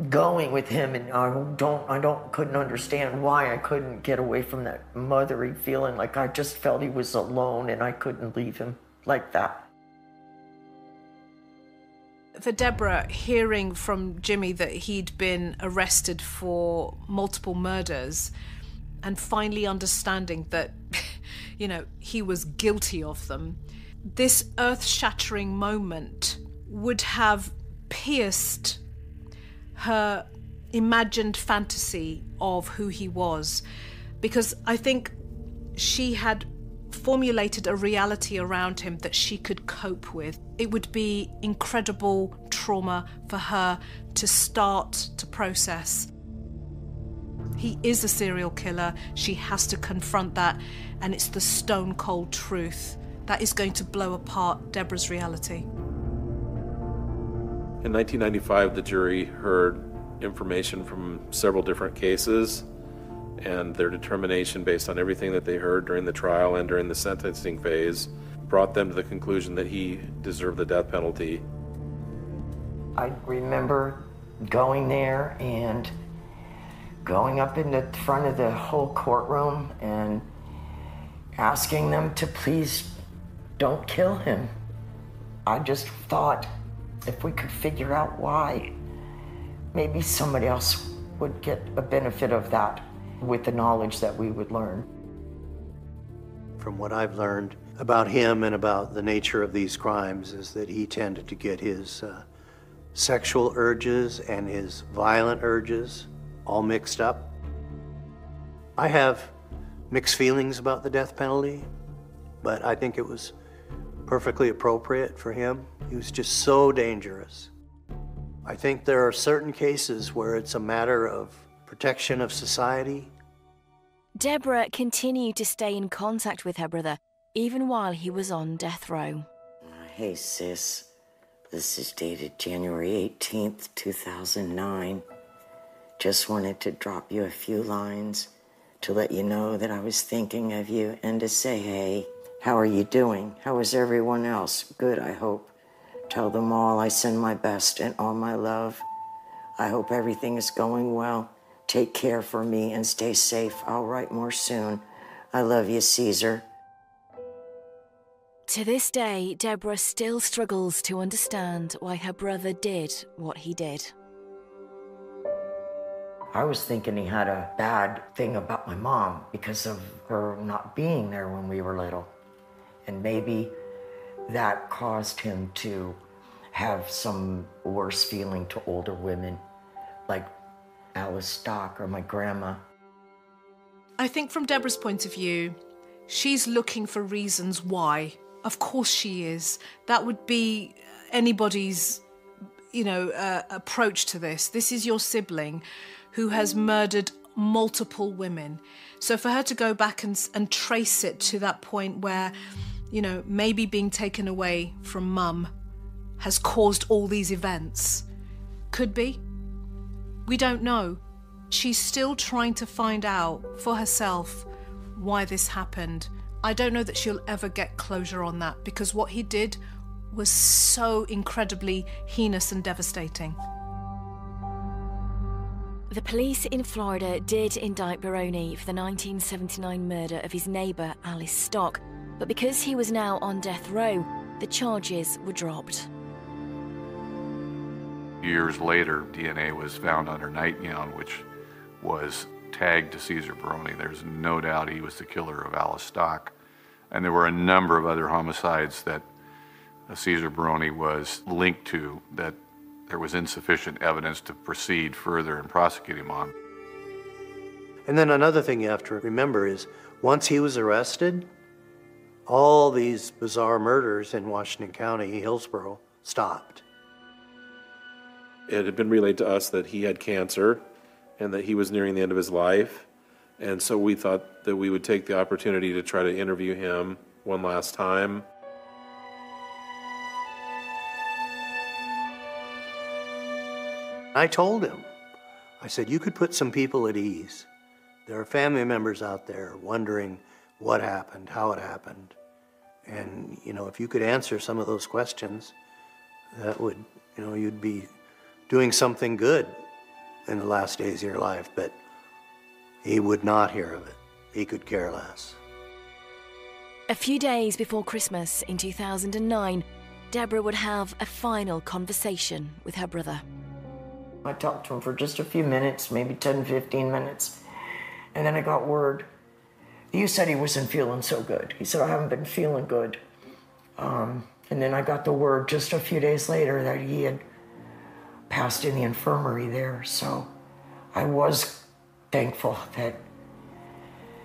Speaker 3: going with him, and I couldn't understand why I couldn't get away from that mothering feeling. Like I just felt he was alone and I couldn't leave him like that.
Speaker 7: For Deborah, hearing from Jimmy that he'd been arrested for multiple murders and finally understanding that, he was guilty of them, this earth-shattering moment would have pierced her imagined fantasy of who he was, because I think she had formulated a reality around him that she could cope with. It would be incredible trauma for her to start to process. He is a serial killer. She has to confront that, and it's the stone cold truth that is going to blow apart Deborah's reality.
Speaker 4: In 1995, the jury heard information from several different cases, and their determination based on everything that they heard during the trial and during the sentencing phase brought them to the conclusion that he deserved the death penalty.
Speaker 3: I remember going there and going up in the front of the whole courtroom and asking them to please don't kill him. I just thought if we could figure out why, maybe somebody else would get a benefit of that with the knowledge that we would learn.
Speaker 5: From what I've learned about him and about the nature of these crimes is that he tended to get his sexual urges and his violent urges all mixed up. I have mixed feelings about the death penalty, but I think it was perfectly appropriate for him. He was just so dangerous. I think there are certain cases where it's a matter of protection of society.
Speaker 1: Deborah continued to stay in contact with her brother, even while he was on death row.
Speaker 3: Hey, sis. This is dated January 18th, 2009. Just wanted to drop you a few lines to let you know that I was thinking of you and to say, hey, how are you doing? How is everyone else? Good, I hope. Tell them all I send my best and all my love. I hope everything is going well. Take care for me and stay safe. I'll write more soon. I love you, Caesar.
Speaker 1: To this day, Deborah still struggles to understand why her brother did what he did.
Speaker 3: I was thinking he had a bad thing about my mom because of her not being there when we were little. And maybe that caused him to have some worse feeling to older women. like Alice Stock or my grandma.
Speaker 7: I think from Deborah's point of view, she's looking for reasons why. Of course she is. That would be anybody's, approach to this. This is your sibling who has murdered multiple women. So for her to go back and trace it to that point where, maybe being taken away from mum has caused all these events. Could be. We don't know. She's still trying to find out for herself why this happened. I don't know that she'll ever get closure on that, because what he did was so incredibly heinous and devastating.
Speaker 1: The police in Florida did indict Baroni for the 1979 murder of his neighbour Alice Stock, but because he was now on death row, the charges were dropped.
Speaker 6: Years later, DNA was found on her nightgown, which was tagged to Caesar Baroni. There's no doubt he was the killer of Alice Stock. And there were a number of other homicides that Caesar Baroni was linked to that there was insufficient evidence to proceed further and prosecute him on.
Speaker 5: And then another thing you have to remember is, once he was arrested, all these bizarre murders in Washington County, Hillsborough, stopped.
Speaker 4: It had been relayed to us that he had cancer and that he was nearing the end of his life. And so we thought that we would take the opportunity to try to interview him one last time.
Speaker 5: I told him, I said, you could put some people at ease. There are family members out there wondering what happened, how it happened. And, if you could answer some of those questions, that would, you'd be doing something good in the last days of your life. But he would not hear of it. He could care less.
Speaker 1: A few days before Christmas in 2009, Deborah would have a final conversation with her brother.
Speaker 3: I talked to him for just a few minutes, maybe 10, 15 minutes. And then I got word. You said he wasn't feeling so good. He said, I haven't been feeling good. And then I got the word just a few days later that he had passed in the infirmary there. So I was thankful that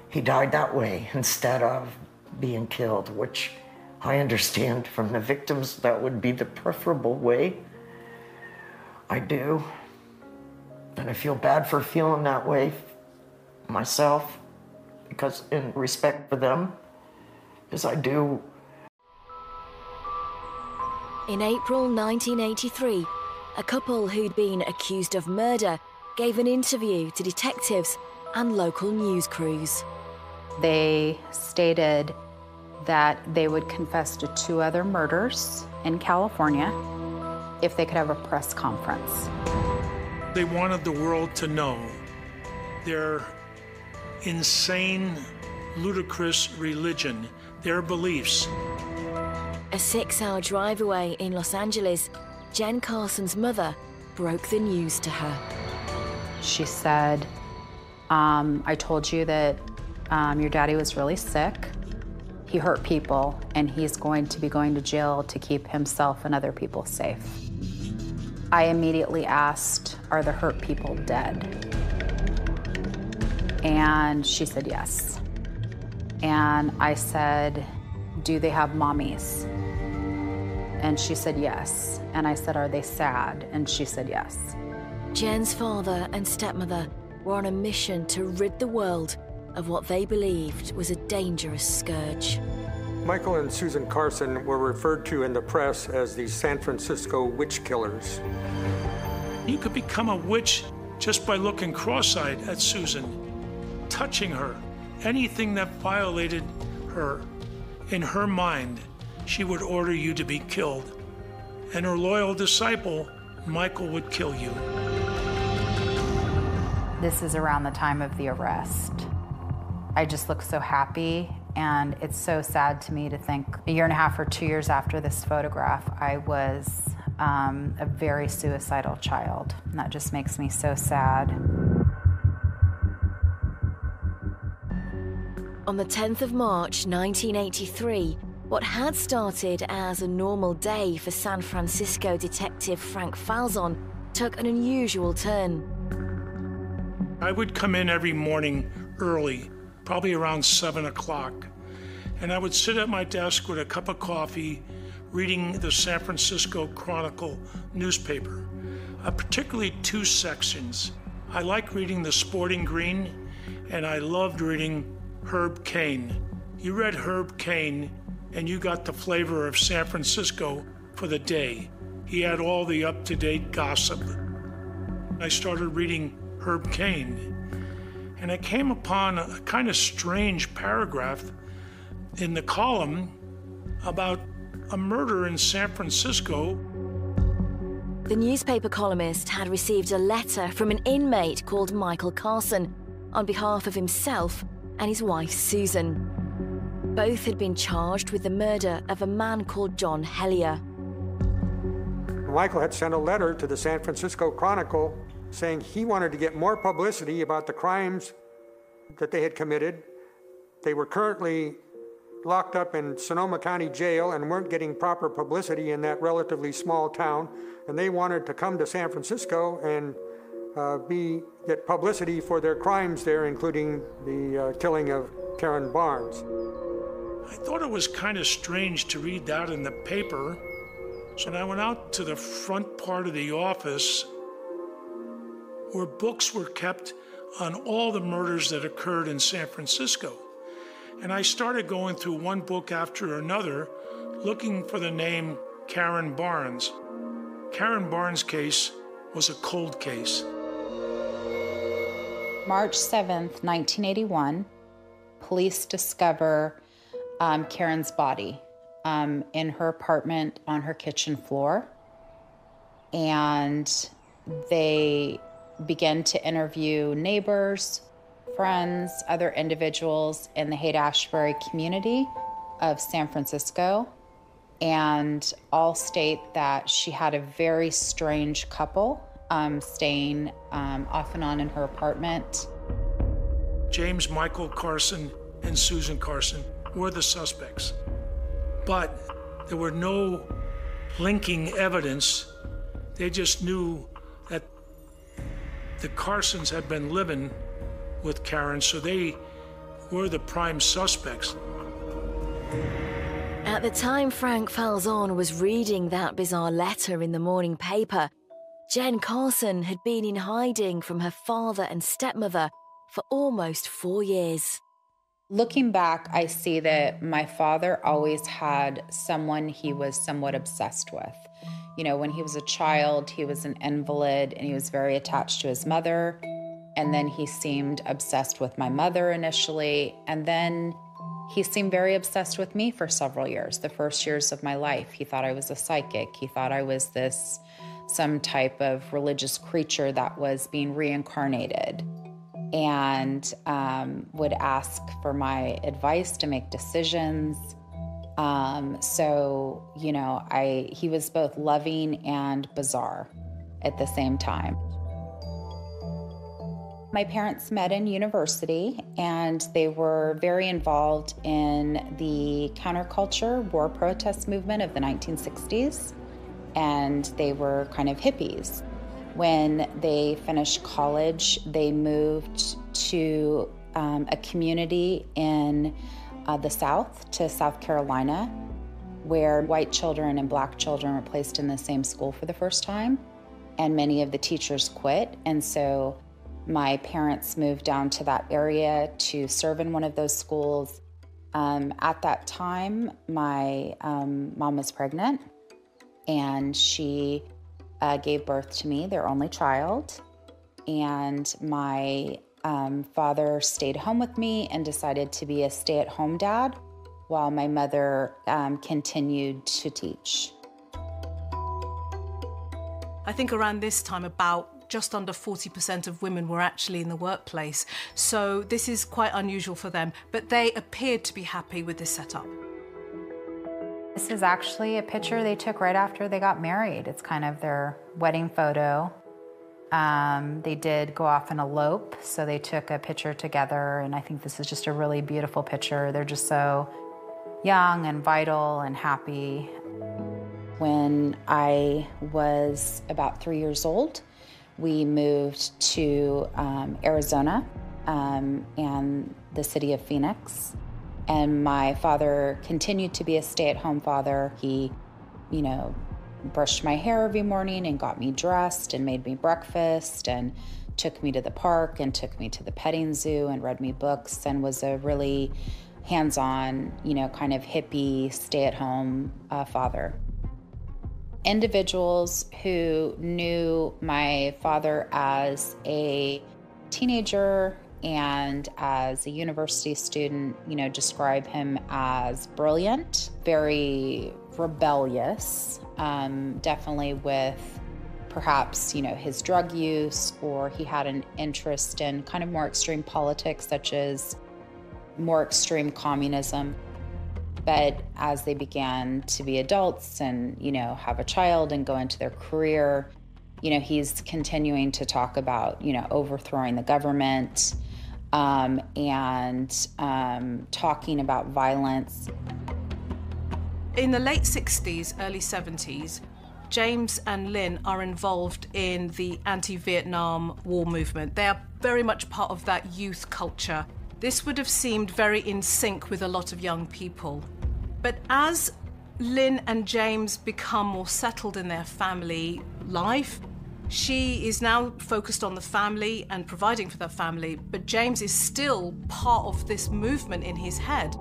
Speaker 3: he died that way instead of being killed, which I understand from the victims that would be the preferable way. I do. And I feel bad for feeling that way myself, because in respect for them, as I do.
Speaker 1: In April 1983, a couple who'd been accused of murder gave an interview to detectives and local news crews.
Speaker 8: They stated that they would confess to 2 other murders in California if they could have a press conference.
Speaker 9: They wanted the world to know their insane, ludicrous religion, their beliefs.
Speaker 1: A 6-hour drive away in Los Angeles, Jen Carson's mother broke the news to her.
Speaker 8: She said, I told you that your daddy was really sick. He hurt people, and he's going to be going to jail to keep himself and other people safe. I immediately asked, are the hurt people dead? And she said yes. And I said, do they have mommies? And she said yes. And I said, are they sad? And she said yes.
Speaker 1: Jen's father and stepmother were on a mission to rid the world of what they believed was a dangerous scourge.
Speaker 10: Michael and Susan Carson were referred to in the press as the San Francisco witch killers.
Speaker 9: You could become a witch just by looking cross-eyed at Susan, touching her. Anything that violated her, in her mind, she would order you to be killed. And her loyal disciple, Michael, would kill you.
Speaker 8: This is around the time of the arrest. I just look so happy, and it's so sad to me to think 1.5 years or 2 years after this photograph, I was a very suicidal child. And that just makes me so sad.
Speaker 1: On the 10th of March 1983, what had started as a normal day for San Francisco detective Frank Falzon took an unusual turn.
Speaker 9: I would come in every morning early, probably around 7 o'clock, and I would sit at my desk with a cup of coffee, reading the San Francisco Chronicle newspaper, particularly two sections. I liked reading the Sporting Green, and I loved reading Herb Caen. You read Herb Caen, and you got the flavor of San Francisco for the day. He had all the up-to-date gossip. I started reading Herb Caen, and I came upon a kind of strange paragraph in the column about a murder in San Francisco.
Speaker 1: The newspaper columnist had received a letter from an inmate called Michael Carson on behalf of himself and his wife Susan. Both had been charged with the murder of a man called John Hellier.
Speaker 10: Michael had sent a letter to the San Francisco Chronicle saying he wanted to get more publicity about the crimes that they had committed. They were currently locked up in Sonoma County Jail and weren't getting proper publicity in that relatively small town, and they wanted to come to San Francisco and get publicity for their crimes there, including the killing of Karen Barnes.
Speaker 9: I thought it was kind of strange to read that in the paper, so I went out to the front part of the office where books were kept on all the murders that occurred in San Francisco. And I started going through one book after another, looking for the name Karen Barnes. Karen Barnes' case was a cold case.
Speaker 8: March 7th, 1981, police discover Karen's body in her apartment on her kitchen floor. And they begin to interview neighbors, friends, other individuals in the Haight-Ashbury community of San Francisco, and all state that she had a very strange couple staying off and on in her apartment.
Speaker 9: James Michael Carson and Susan Carson were the suspects, but there were no linking evidence. They just knew that the Carsons had been living with Karen, so they were the prime suspects.
Speaker 1: At the time Frank Falzon was reading that bizarre letter in the morning paper, Jen Carson had been in hiding from her father and stepmother for almost 4 years.
Speaker 8: Looking back, I see that my father always had someone he was somewhat obsessed with. You know, when he was a child, he was an invalid and he was very attached to his mother. And then he seemed obsessed with my mother initially. And then he seemed very obsessed with me for several years, the first years of my life. He thought I was a psychic. He thought I was some type of religious creature that was being reincarnated, and would ask for my advice to make decisions. So, you know, he was both loving and bizarre at the same time. My parents met in university, and they were very involved in the counterculture war protest movement of the 1960s, and they were kind of hippies. When they finished college, they moved to a community in the South, to South Carolina, where white children and black children were placed in the same school for the first time, and many of the teachers quit. And so my parents moved down to that area to serve in one of those schools. At that time, my mom was pregnant, and she gave birth to me, their only child. And my father stayed home with me and decided to be a stay-at-home dad while my mother continued to teach.
Speaker 7: I think around this time, about just under 40% of women were actually in the workplace. So this is quite unusual for them, but they appeared to be happy with this setup.
Speaker 8: This is actually a picture they took right after they got married. It's kind of their wedding photo. They did go off and elope, so they took a picture together, and I think this is just a really beautiful picture. They're just so young and vital and happy. When I was about 3 years old, we moved to Arizona and the city of Phoenix. And my father continued to be a stay-at-home father. He, brushed my hair every morning and got me dressed and made me breakfast and took me to the park and took me to the petting zoo and read me books and was a really hands-on, kind of hippie, stay-at-home father. Individuals who knew my father as a teenager and as a university student, describe him as brilliant, very rebellious, definitely with perhaps, his drug use, or he had an interest in kind of more extreme politics, such as more extreme communism. But as they began to be adults and, have a child and go into their career, he's continuing to talk about, overthrowing the government, and talking about violence.
Speaker 7: In the late 60s, early 70s, James and Lynn are involved in the anti-Vietnam War movement. They are very much part of that youth culture. This would have seemed very in sync with a lot of young people. But as Lynn and James become more settled in their family life, she is now focused on the family and providing for their family, but James is still part of this movement in his head.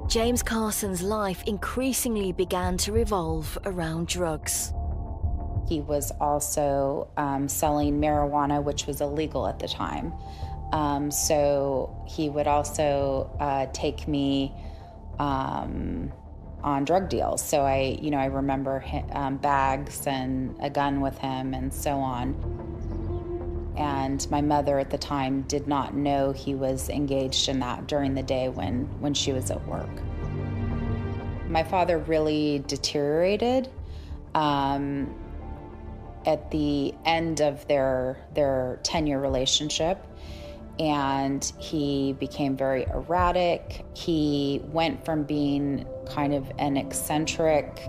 Speaker 1: James Carson's life increasingly began to revolve around drugs.
Speaker 8: He was also selling marijuana, which was illegal at the time. So he would also take me on drug deals. So I remember bags and a gun with him and so on. And my mother at the time did not know he was engaged in that during the day when she was at work. My father really deteriorated at the end of their 10-year relationship. And he became very erratic. He went from being kind of an eccentric,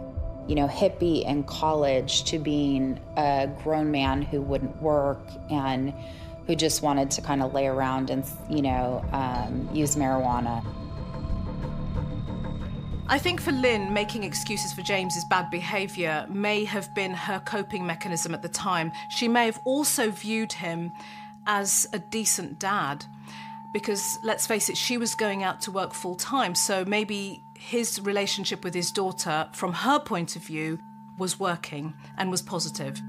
Speaker 8: hippie in college to being a grown man who wouldn't work and who just wanted to kind of lay around and, use marijuana.
Speaker 7: I think for Lynn, making excuses for James's bad behavior may have been her coping mechanism at the time. She may have also viewed him as a decent dad, because let's face it, she was going out to work full time, so maybe his relationship with his daughter, from her point of view, was working and was positive.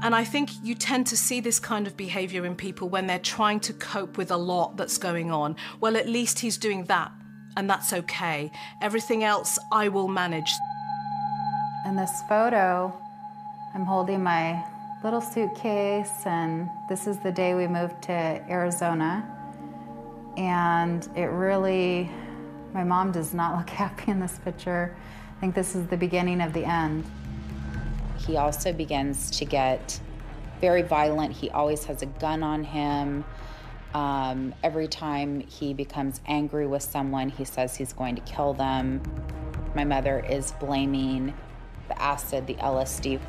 Speaker 7: And I think you tend to see this kind of behavior in people when they're trying to cope with a lot that's going on. Well, at least he's doing that, and that's okay. Everything else, I will manage.
Speaker 8: In this photo, I'm holding my little suitcase, and this is the day we moved to Arizona. And it really, my mom does not look happy in this picture. I think this is the beginning of the end. He also begins to get very violent. He always has a gun on him. Every time he becomes angry with someone, he says he's going to kill them. My mother is blaming the acid, the LSD.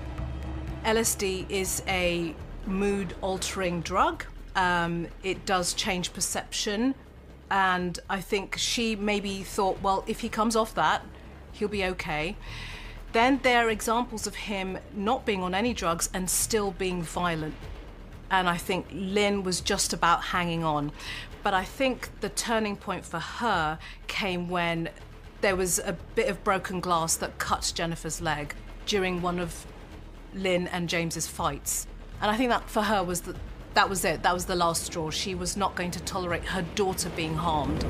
Speaker 7: LSD is a mood-altering drug. It does change perception, and I think she maybe thought, well, if he comes off that, he'll be okay. Then there are examples of him not being on any drugs and still being violent. And I think Lynn was just about hanging on. But I think the turning point for her came when there was a bit of broken glass that cut Jennifer's leg during one of Lynn and James's fights. And I think that for her was that was it. That was the last straw. She was not going to tolerate her daughter being harmed.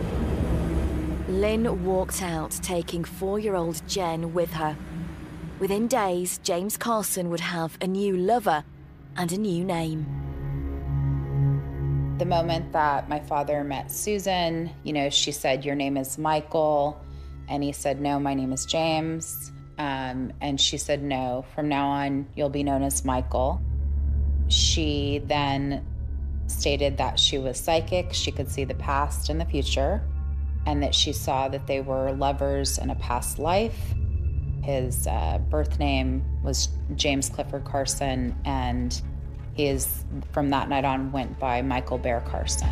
Speaker 1: Lynn walked out, taking 4-year-old Jen with her. Within days, James Carson would have a new lover and a new name.
Speaker 8: The moment that my father met Susan, she said, "Your name is Michael." And he said, "No, my name is James." And she said, "No, from now on, you'll be known as Michael." She then stated that she was psychic, she could see the past and the future, and that she saw that they were lovers in a past life. His birth name was James Clifford Carson, and from that night on, went by Michael Bear Carson.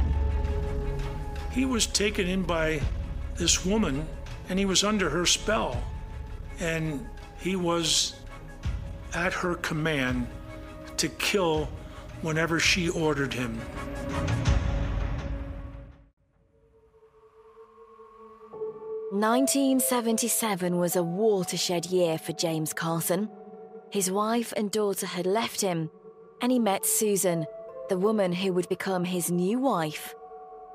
Speaker 9: He was taken in by this woman, and he was under her spell. And he was at her command to kill whenever she ordered him.
Speaker 1: "1977 was a watershed year for James Carson. His wife and daughter had left him, and he met Susan, the woman who would become his new wife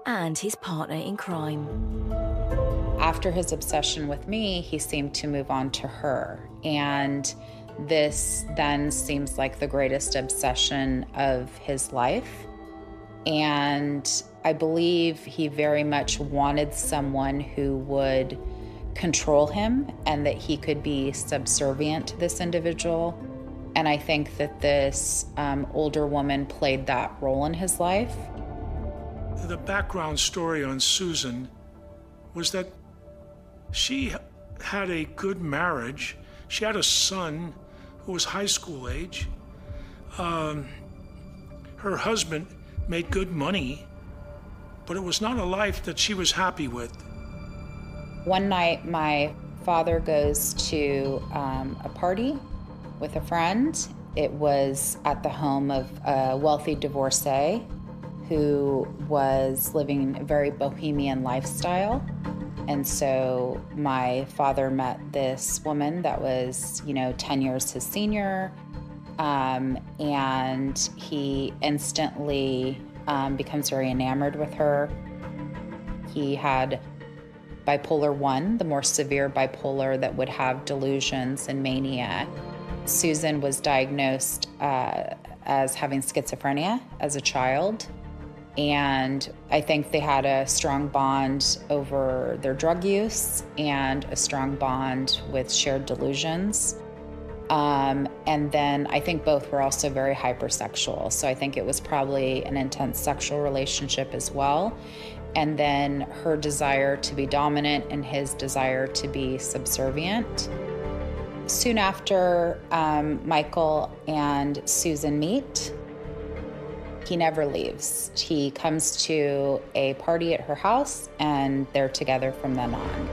Speaker 1: and his partner in crime.
Speaker 8: After his obsession with me, he seemed to move on to her. And this then seems like the greatest obsession of his life. And I believe he very much wanted someone who would control him and that he could be subservient to this individual. And I think that this older woman played that role in his life.
Speaker 9: The background story on Susan was that she had a good marriage. She had a son who was high school age. Her husband made good money, but it was not a life that she was happy with.
Speaker 8: One night, my father goes to a party with a friend. It was at the home of a wealthy divorcee who was living a very bohemian lifestyle. And so my father met this woman that was, 10 years his senior, and he instantly becomes very enamored with her. He had bipolar 1, the more severe bipolar that would have delusions and mania. Susan was diagnosed as having schizophrenia as a child. And I think they had a strong bond over their drug use and a strong bond with shared delusions. And then I think both were also very hypersexual. So I think it was probably an intense sexual relationship as well. And then her desire to be dominant and his desire to be subservient. Soon after Michael and Susan meet, he never leaves. He comes to a party at her house, and they're together from then on.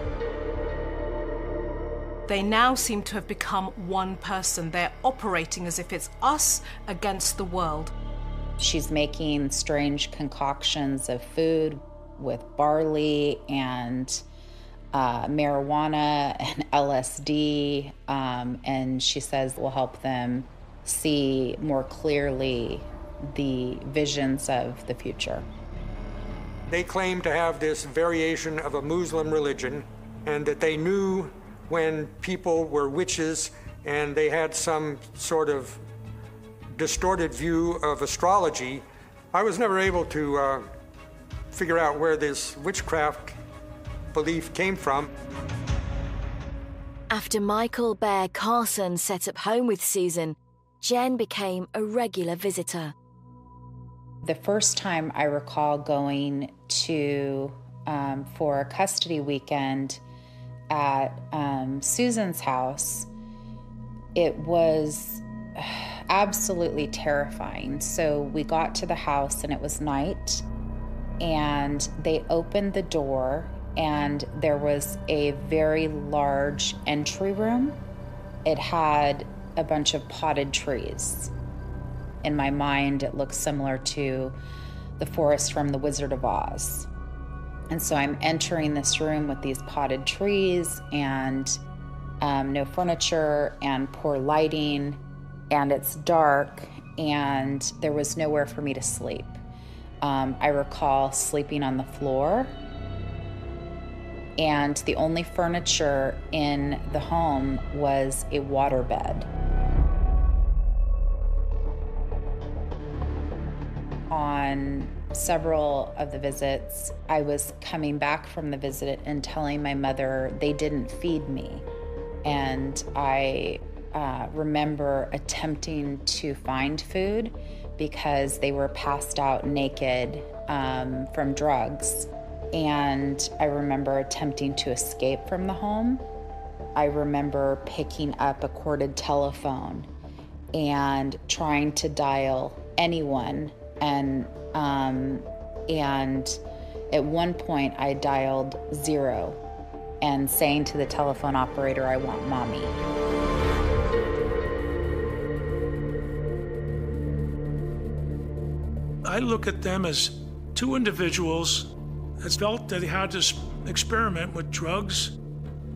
Speaker 7: They now seem to have become one person. They're operating as if it's us against the world.
Speaker 8: She's making strange concoctions of food with barley and marijuana and LSD, and she says will help them see more clearly the visions of the future.
Speaker 10: They claim to have this variation of a Muslim religion, and that they knew when people were witches, and they had some sort of distorted view of astrology. I was never able to figure out where this witchcraft belief came from.
Speaker 1: After Michael Bear Carson set up home with Susan, Jen became a regular visitor.
Speaker 8: The first time I recall going to for a custody weekend at Susan's house, it was absolutely terrifying. So we got to the house and it was night, and they opened the door and there was a very large entry room. It had a bunch of potted trees. In my mind, it looks similar to the forest from The Wizard of Oz. And so I'm entering this room with these potted trees and no furniture and poor lighting, and it's dark, and there was nowhere for me to sleep. I recall sleeping on the floor, and the only furniture in the home was a waterbed. On several of the visits, I was coming back from the visit and telling my mother they didn't feed me. And I remember attempting to find food because they were passed out naked from drugs. And I remember attempting to escape from the home. I remember picking up a corded telephone and trying to dial anyone. And at one point I dialed 0 and saying to the telephone operator, I want mommy.
Speaker 9: I look at them as two individuals that felt that they had to experiment with drugs,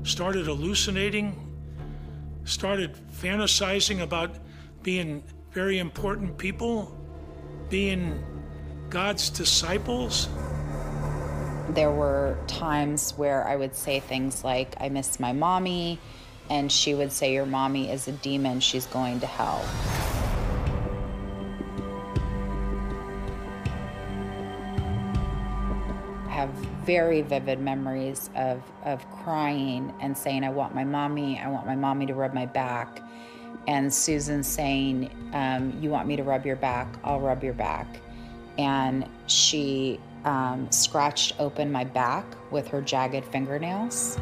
Speaker 9: started hallucinating, started fantasizing about being very important people, being God's disciples.
Speaker 8: There were times where I would say things like, I miss my mommy, and she would say, your mommy is a demon, she's going to hell. I have very vivid memories of crying and saying, I want my mommy to rub my back. And Susan saying, you want me to rub your back, I'll rub your back. And she scratched open my back with her jagged fingernails.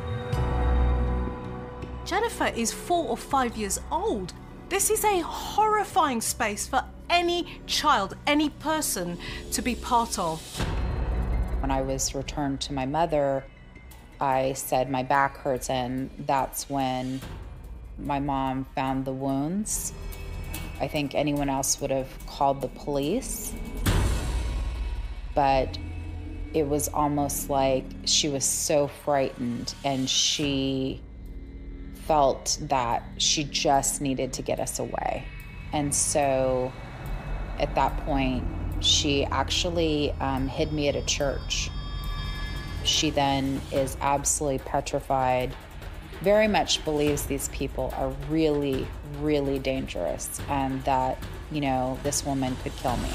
Speaker 7: Jennifer is 4 or 5 years old. This is a horrifying space for any child, any person to be part of.
Speaker 8: When I was returned to my mother, I said my back hurts, and that's when my mom found the wounds. I think anyone else would have called the police, but it was almost like she was so frightened and she felt that she just needed to get us away. And so at that point, she actually hid me at a church. She then is absolutely petrified, very much believes these people are really, really dangerous and that, you know, this woman could kill me.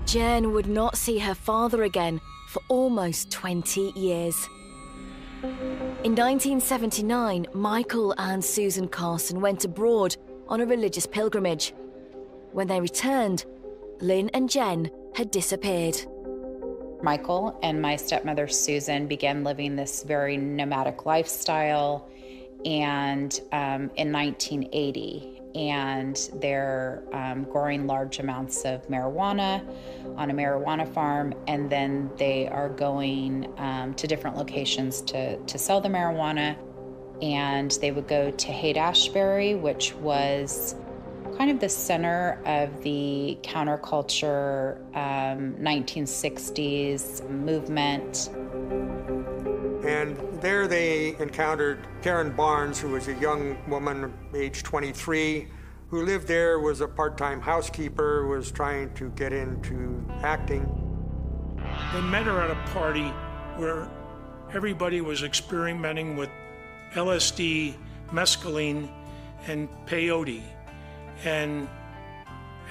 Speaker 1: Jen would not see her father again for almost 20 years. In 1979, Michael and Susan Carson went abroad on a religious pilgrimage. When they returned, Lynn and Jen had disappeared.
Speaker 8: Michael and my stepmother Susan began living this very nomadic lifestyle and in 1980, and they're growing large amounts of marijuana on a marijuana farm, and then they are going to different locations to sell the marijuana. And they would go to Haight-Ashbury, which was kind of the center of the counterculture 1960s movement.
Speaker 10: And there they encountered Karen Barnes, who was a young woman, age 23, who lived there, was a part-time housekeeper, was trying to get into acting.
Speaker 9: They met her at a party where everybody was experimenting with LSD, mescaline, and peyote. And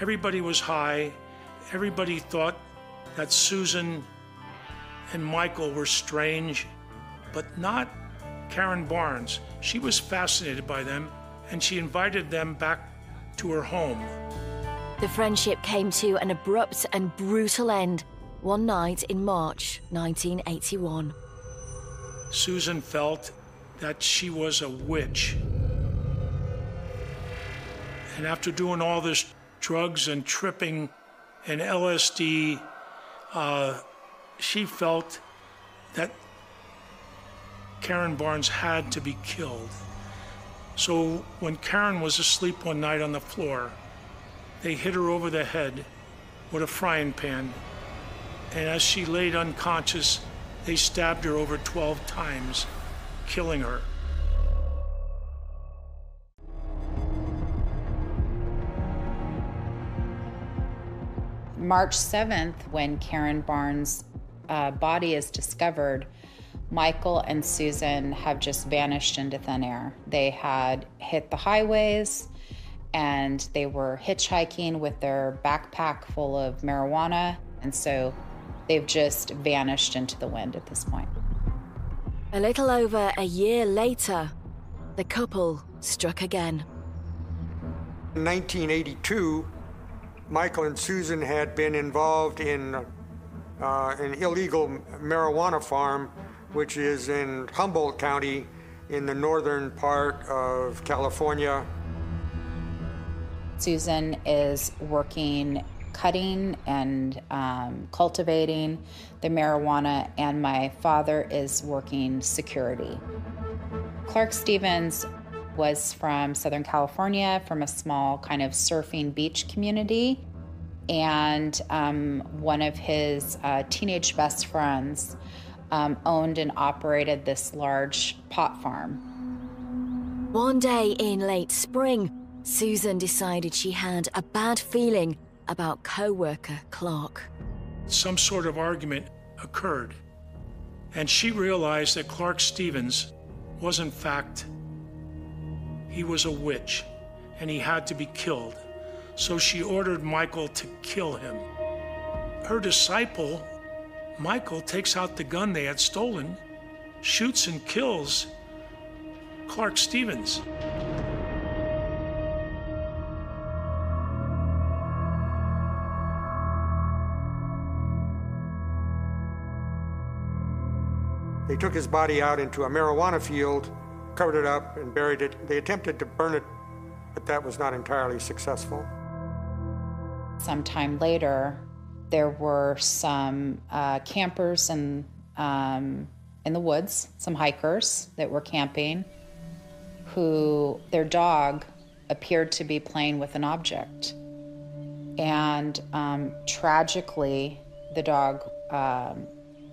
Speaker 9: everybody was high. Everybody thought that Susan and Michael were strange, but not Karen Barnes. She was fascinated by them, and she invited them back to her home.
Speaker 1: The friendship came to an abrupt and brutal end one night in March 1981.
Speaker 9: Susan felt that she was a witch. And after doing all this drugs and tripping and LSD, she felt that Karen Barnes had to be killed. So when Karen was asleep one night on the floor, they hit her over the head with a frying pan. And as she laid unconscious, they stabbed her over 12 times, killing her.
Speaker 8: March 7th, when Karen Barnes' body is discovered, Michael and Susan have just vanished into thin air. They had hit the highways and they were hitchhiking with their backpack full of marijuana, and so they've just vanished into the wind at this point.
Speaker 1: A little over a year later, the couple struck again.
Speaker 10: In 1982, Michael and Susan had been involved in an illegal marijuana farm, which is in Humboldt County in the northern part of California.
Speaker 8: Susan is working, cutting and cultivating the marijuana, and my father is working security. Clark Stevens was from Southern California, from a small kind of surfing beach community, and one of his teenage best friends owned and operated this large pot farm.
Speaker 1: One day in late spring, Susan decided she had a bad feeling about co-worker Clark.
Speaker 9: Some sort of argument occurred, and she realized that Clark Stevens was in fact, he was a witch, and he had to be killed. So she ordered Michael to kill him. Her disciple, Michael, takes out the gun they had stolen, shoots and kills Clark Stevens.
Speaker 10: They took his body out into a marijuana field, covered it up, and buried it. They attempted to burn it, but that was not entirely successful.
Speaker 8: Sometime later, there were some campers in the woods, some hikers that were camping, who their dog appeared to be playing with an object. And tragically, the dog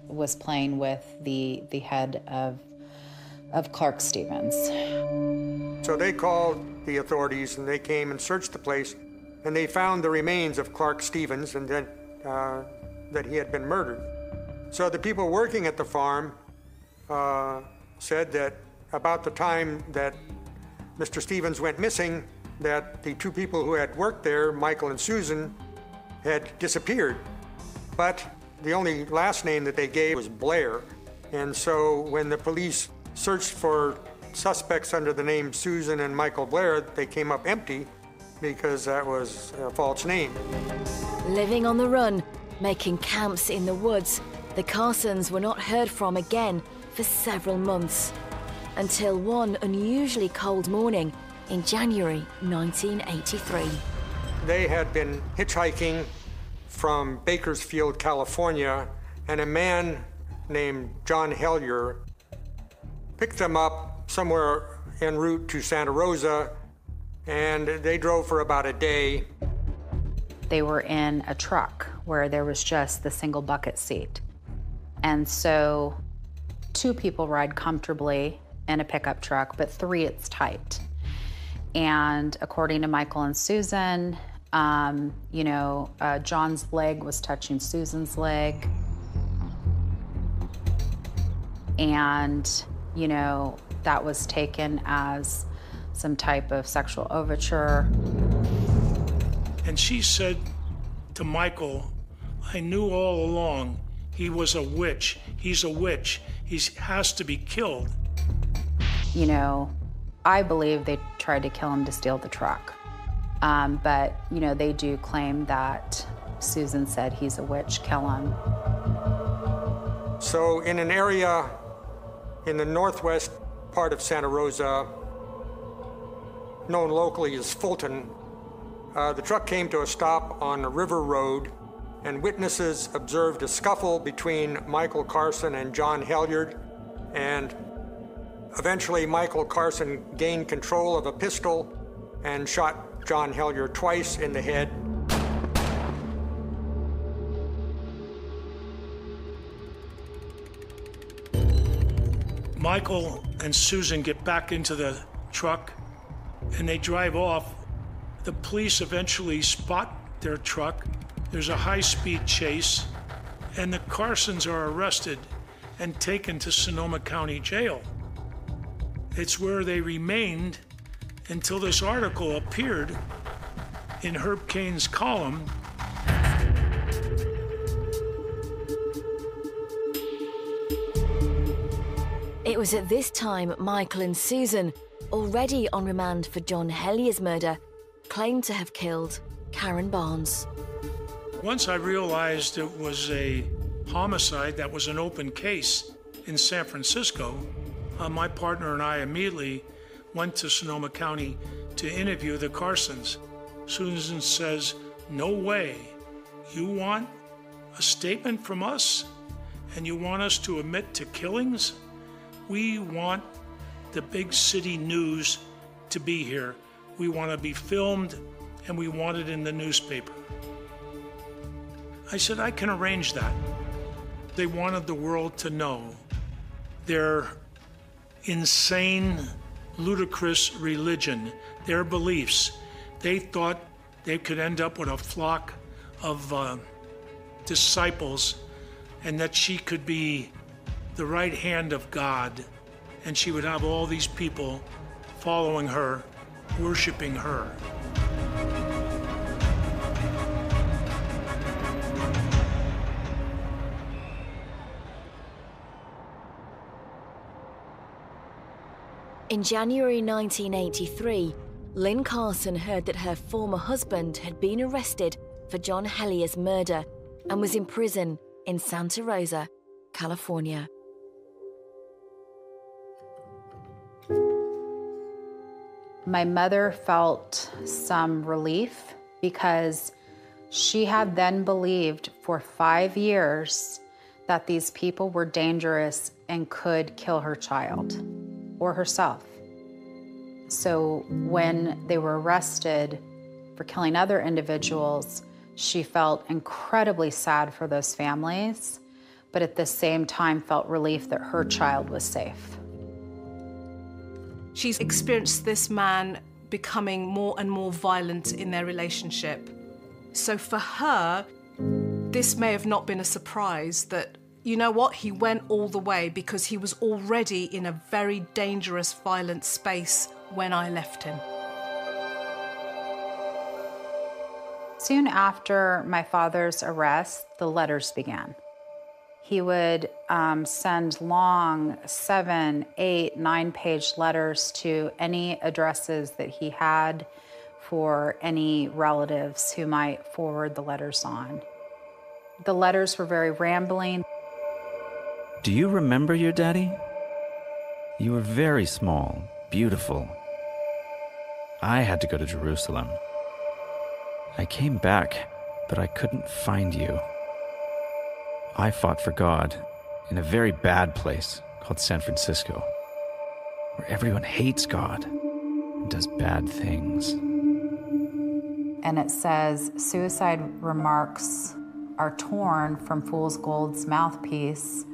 Speaker 8: was playing with the head of Clark Stevens.
Speaker 10: So they called the authorities, and they came and searched the place, and they found the remains of Clark Stevens, and then that he had been murdered. So the people working at the farm said that about the time that Mr. Stevens went missing, that the two people who had worked there, Michael and Susan, had disappeared. But the only last name that they gave was Blair. And so when the police searched for suspects under the name Susan and Michael Blair, they came up empty because that was a false name.
Speaker 1: Living on the run, making camps in the woods, the Carsons were not heard from again for several months, until one unusually cold morning in January 1983.
Speaker 10: They had been hitchhiking from Bakersfield, California, and a man named John Hellier picked them up somewhere en route to Santa Rosa, and they drove for about a day.
Speaker 8: They were in a truck where there was just the single bucket seat. And so 2 people ride comfortably in a pickup truck, but 3, it's tight. And according to Michael and Susan, John's leg was touching Susan's leg. And, that was taken as some type of sexual overture.
Speaker 9: And she said to Michael, I knew all along he was a witch. He's a witch. He has to be killed.
Speaker 8: I believe they tried to kill him to steal the truck. But they do claim that Susan said he's a witch, kill him.
Speaker 10: So in an area in the northwest part of Santa Rosa, known locally as Fulton, the truck came to a stop on a river road, and witnesses observed a scuffle between Michael Carson and John Helliard, and eventually Michael Carson gained control of a pistol and shot John Helliard twice in the head.
Speaker 9: Michael and Susan get back into the truck and they drive off. The police eventually spot their truck. There's a high-speed chase, and the Carsons are arrested and taken to Sonoma County Jail. It's where they remained until this article appeared in Herb Cain's column.
Speaker 1: It was at this time Michael and Susan, already on remand for John Hellier's murder, claimed to have killed Karen Barnes.
Speaker 9: Once I realized it was a homicide that was an open case in San Francisco, my partner and I immediately went to Sonoma County to interview the Carsons. Susan says, "No way. You want a statement from us? And you want us to admit to killings? We want the big city news to be here. We want to be filmed, and we want it in the newspaper." I said, "I can arrange that." They wanted the world to know their insane, ludicrous religion, their beliefs. They thought they could end up with a flock of disciples, and that she could be the right hand of God, and she would have all these people following her, worshiping her.
Speaker 1: In January 1983, Lynn Carson heard that her former husband had been arrested for John Hellier's murder and was in prison in Santa Rosa, California.
Speaker 8: My mother felt some relief because she had then believed for 5 years that these people were dangerous and could kill her child or herself. So when they were arrested for killing other individuals, she felt incredibly sad for those families, but at the same time felt relief that her child was safe.
Speaker 7: She's experienced this man becoming more and more violent in their relationship. So for her, this may have not been a surprise that, you know what, he went all the way because he was already in a very dangerous, violent space when I left him.
Speaker 8: Soon after my father's arrest, the letters began. He would send long 7, 8, 9-page letters to any addresses that he had for any relatives who might forward the letters on. The letters were very rambling.
Speaker 11: Do you remember your daddy? You were very small, beautiful. I had to go to Jerusalem. I came back, but I couldn't find you. I fought for God in a very bad place called San Francisco, where everyone hates God and does bad things.
Speaker 8: And it says, suicide remarks are torn from fool's gold's mouthpiece,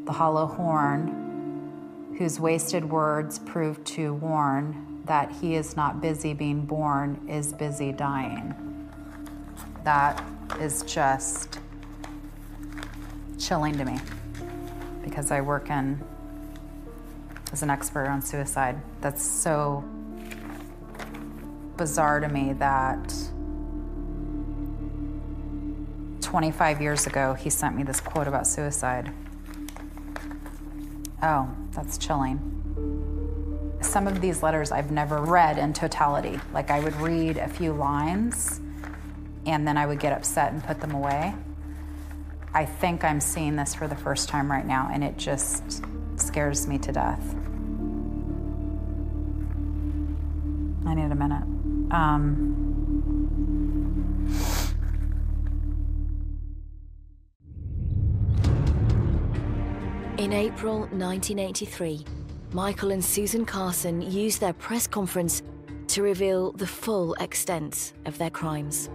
Speaker 8: the hollow horn, whose wasted words prove to warn that he is not busy being born, is busy dying. That is just chilling to me because I work as an expert on suicide. That's so bizarre to me that 25 years ago, he sent me this quote about suicide. Oh, that's chilling. Some of these letters I've never read in totality. Like I would read a few lines and then I would get upset and put them away. I think I'm seeing this for the first time right now, and it just scares me to death. I need a minute.
Speaker 1: In April 1983, Michael and Susan Carson used their press conference to reveal the full extent of their crimes.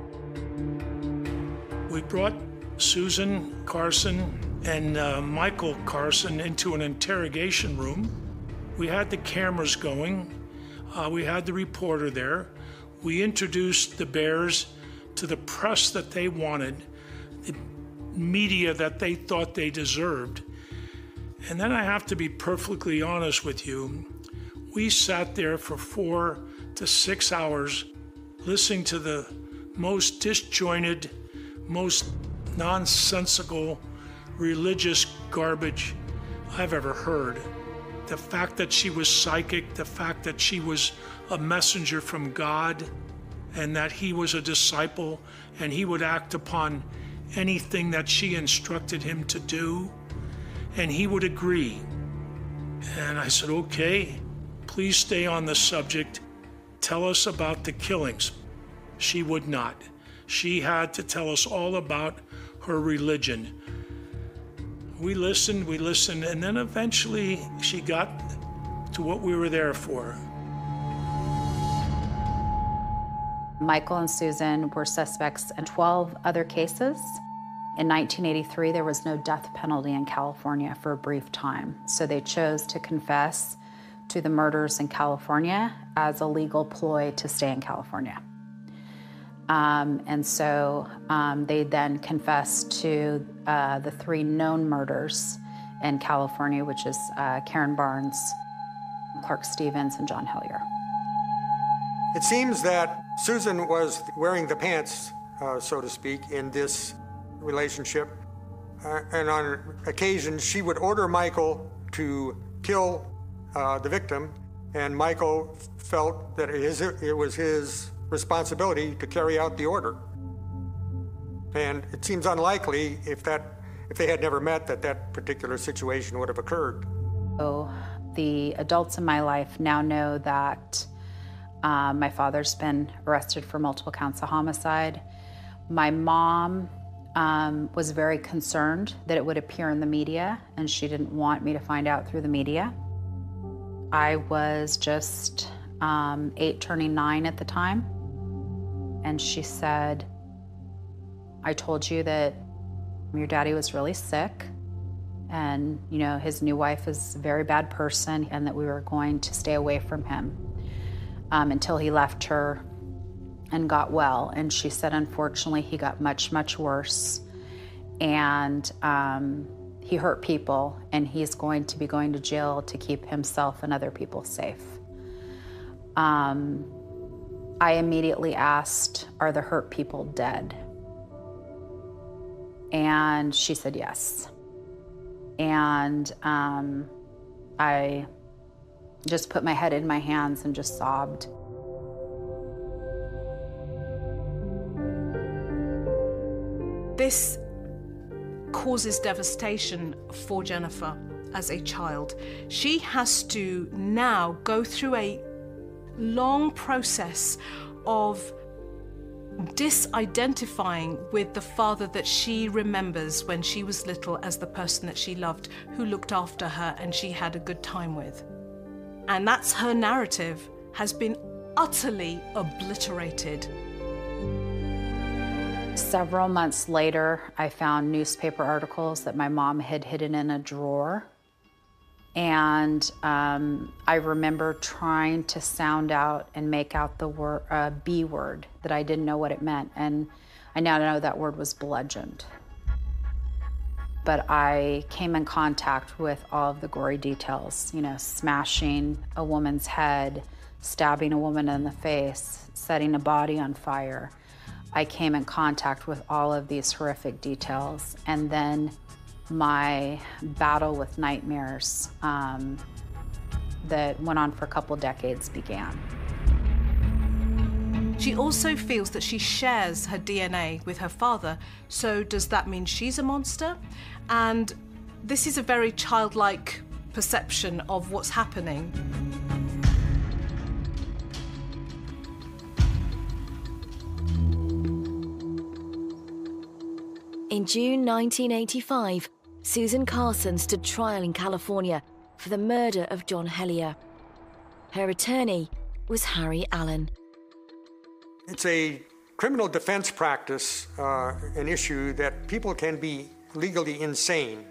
Speaker 9: We brought Susan Carson and Michael Carson into an interrogation room. We had the cameras going. We had the reporter there. We introduced the Bears to the press that they wanted, the media that they thought they deserved. And then I have to be perfectly honest with you. We sat there for 4 to 6 hours listening to the most disjointed, most nonsensical religious garbage I've ever heard. The fact that she was psychic, the fact that she was a messenger from God, and that he was a disciple and he would act upon anything that she instructed him to do, and he would agree. And I said, okay, please stay on the subject. Tell us about the killings. She would not. She had to tell us all about her religion. We listened, and then eventually she got to what we were there for.
Speaker 8: Michael and Susan were suspects in 12 other cases. In 1983, there was no death penalty in California for a brief time, so they chose to confess to the murders in California as a legal ploy to stay in California. And so they then confessed to the 3 known murders in California, which is Karen Barnes, Clark Stevens, and John Hellier.
Speaker 10: It seems that Susan was wearing the pants, so to speak, in this relationship. And on occasion, she would order Michael to kill the victim, and Michael felt that it was his responsibility to carry out the order. And it seems unlikely if they had never met that particular situation would have occurred.
Speaker 8: So the adults in my life now know that my father's been arrested for multiple counts of homicide. My mom was very concerned that it would appear in the media, and she didn't want me to find out through the media. I was just 8 turning 9 at the time. And she said, I told you that your daddy was really sick, and his new wife is a very bad person, and that we were going to stay away from him until he left her and got well. And she said, unfortunately, he got much, much worse, and he hurt people, and he's going to be going to jail to keep himself and other people safe. I immediately asked, are the hurt people dead? And she said yes. And I just put my head in my hands and just sobbed.
Speaker 7: This causes devastation for Jennifer as a child. She has to now go through a long process of disidentifying with the father that she remembers when she was little as the person that she loved, who looked after her and she had a good time with. And that's her narrative, has been utterly obliterated.
Speaker 8: Several months later, I found newspaper articles that my mom had hidden in a drawer. And I remember trying to sound out and make out the word B word, that I didn't know what it meant. And I now know that word was bludgeoned. But I came in contact with all of the gory details, smashing a woman's head, stabbing a woman in the face, setting a body on fire. I came in contact with all of these horrific details. And then my battle with nightmares that went on for a couple decades began.
Speaker 7: She also feels that she shares her DNA with her father, so does that mean she's a monster? And this is a very childlike perception of what's happening.
Speaker 1: In June 1985, Susan Carson stood trial in California for the murder of John Hellier. Her attorney was Harry Allen.
Speaker 10: It's a criminal defense practice, an issue that people can be legally insane.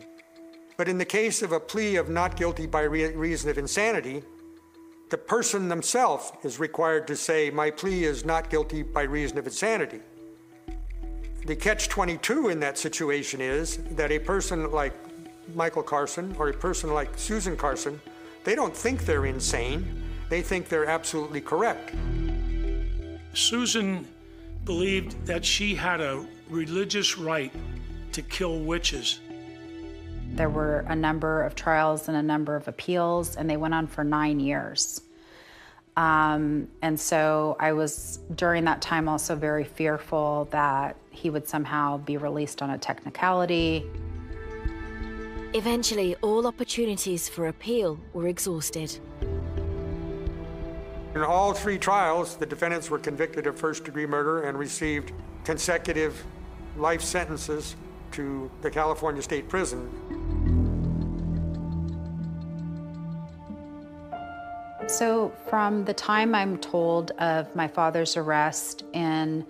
Speaker 10: But in the case of a plea of not guilty by reason of insanity, the person themselves is required to say, my plea is not guilty by reason of insanity. The catch-22 in that situation is that a person like Michael Carson or a person like Susan Carson, they don't think they're insane. They think they're absolutely correct.
Speaker 9: Susan believed that she had a religious right to kill witches.
Speaker 8: There were a number of trials and a number of appeals, and they went on for 9 years. And so I was, during that time, also very fearful that he would somehow be released on a technicality.
Speaker 1: Eventually, all opportunities for appeal were exhausted.
Speaker 10: In all three trials, the defendants were convicted of first-degree murder and received consecutive life sentences to the California State Prison.
Speaker 8: So from the time I'm told of my father's arrest in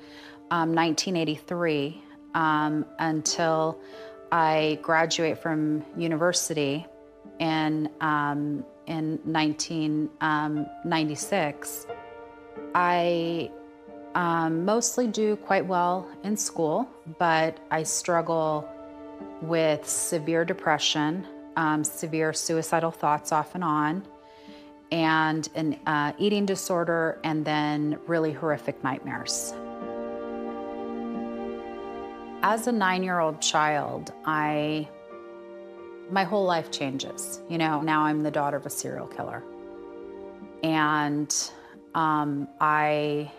Speaker 8: 1983 until I graduate from university in 1996, I mostly do quite well in school, but I struggle with severe depression, severe suicidal thoughts off and on, and an eating disorder, and then really horrific nightmares. As a 9-year-old child, my whole life changes. You know, now I'm the daughter of a serial killer. And I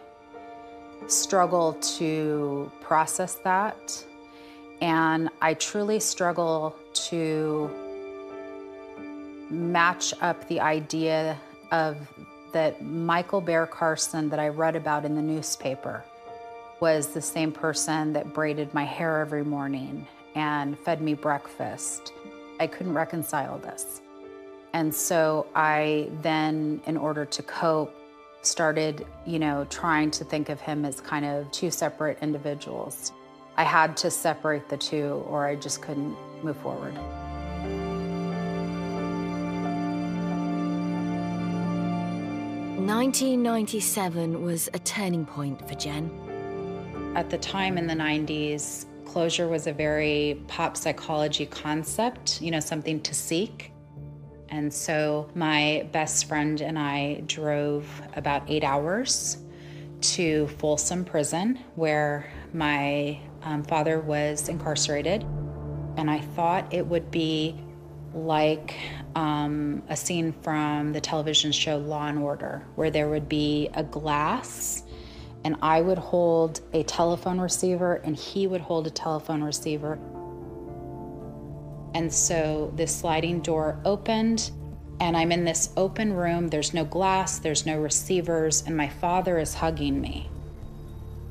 Speaker 8: struggle to process that. And I truly struggle to match up the idea of that Michael Bear Carson that I read about in the newspaper was the same person that braided my hair every morning and fed me breakfast. I couldn't reconcile this. And so I then, in order to cope, started, trying to think of him as kind of two separate individuals. I had to separate the two or I just couldn't move forward.
Speaker 1: In 1997 was a turning point for Jen.
Speaker 8: At the time in the 90s, closure was a very pop psychology concept, something to seek. And so my best friend and I drove about 8 hours to Folsom Prison, where my father was incarcerated. And I thought it would be like a scene from the television show Law and Order, where there would be a glass and I would hold a telephone receiver and he would hold a telephone receiver. And so this sliding door opened and I'm in this open room. There's no glass, there's no receivers, and my father is hugging me.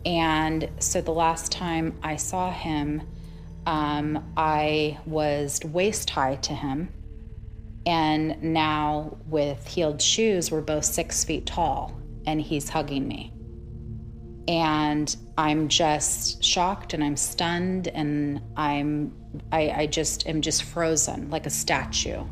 Speaker 8: And so the last time I saw him, I was waist high to him. And now with heeled shoes, we're both 6 feet tall and he's hugging me. And I'm just shocked and I'm stunned and I just am just frozen like a statue.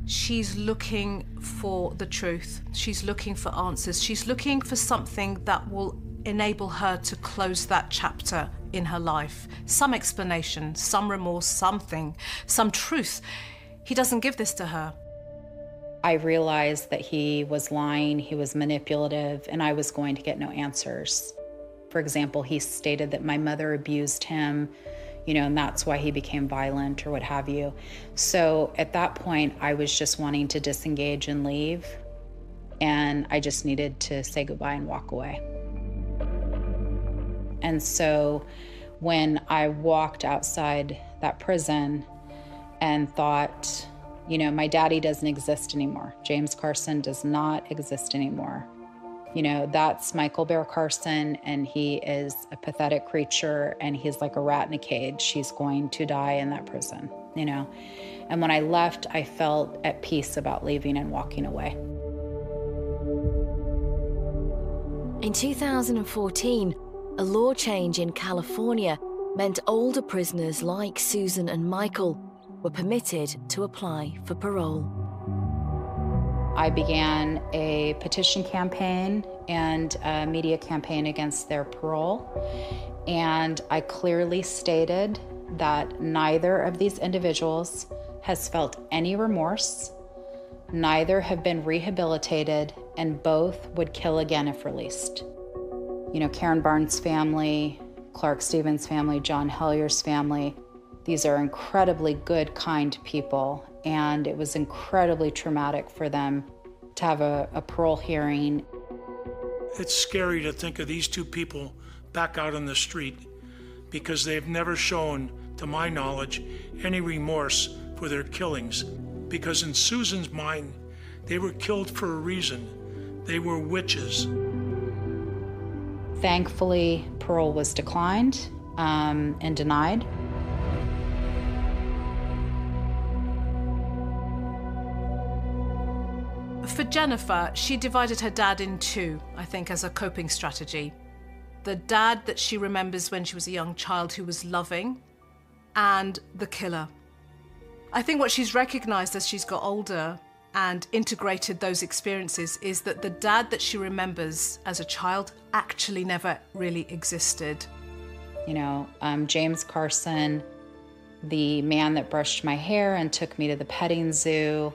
Speaker 7: She's looking for the truth. She's looking for answers. She's looking for something that will enable her to close that chapter in her life. Some explanation, some remorse, something, some truth. He doesn't give this to her.
Speaker 8: I realized that he was lying, he was manipulative, and I was going to get no answers. For example, he stated that my mother abused him, and that's why he became violent or what have you. So at that point, I was just wanting to disengage and leave, and I just needed to say goodbye and walk away. And so when I walked outside that prison and thought, my daddy doesn't exist anymore. James Carson does not exist anymore. That's Michael Bear Carson, and he is a pathetic creature, and he's like a rat in a cage. He's going to die in that prison, And when I left, I felt at peace about leaving and walking away.
Speaker 1: In 2014, a law change in California meant older prisoners like Susan and Michael were permitted to apply for parole.
Speaker 8: I began a petition campaign and a media campaign against their parole, and I clearly stated that neither of these individuals has felt any remorse, neither have been rehabilitated, and both would kill again if released. Karen Barnes' family, Clark Stevens' family, John Hellier's family, these are incredibly good, kind people, and it was incredibly traumatic for them to have a parole hearing.
Speaker 9: It's scary to think of these two people back out on the street because they've never shown, to my knowledge, any remorse for their killings. Because in Susan's mind, They were killed for a reason. They were witches.
Speaker 8: Thankfully, parole was declined and denied.
Speaker 7: For Jennifer, she divided her dad in two, I think, as a coping strategy. The dad that she remembers when she was a young child who was loving, and the killer. I think what she's recognized as she's got older and integrated those experiences is that the dad that she remembers as a child actually never really existed.
Speaker 8: You know, James Carson, the man that brushed my hair and took me to the petting zoo,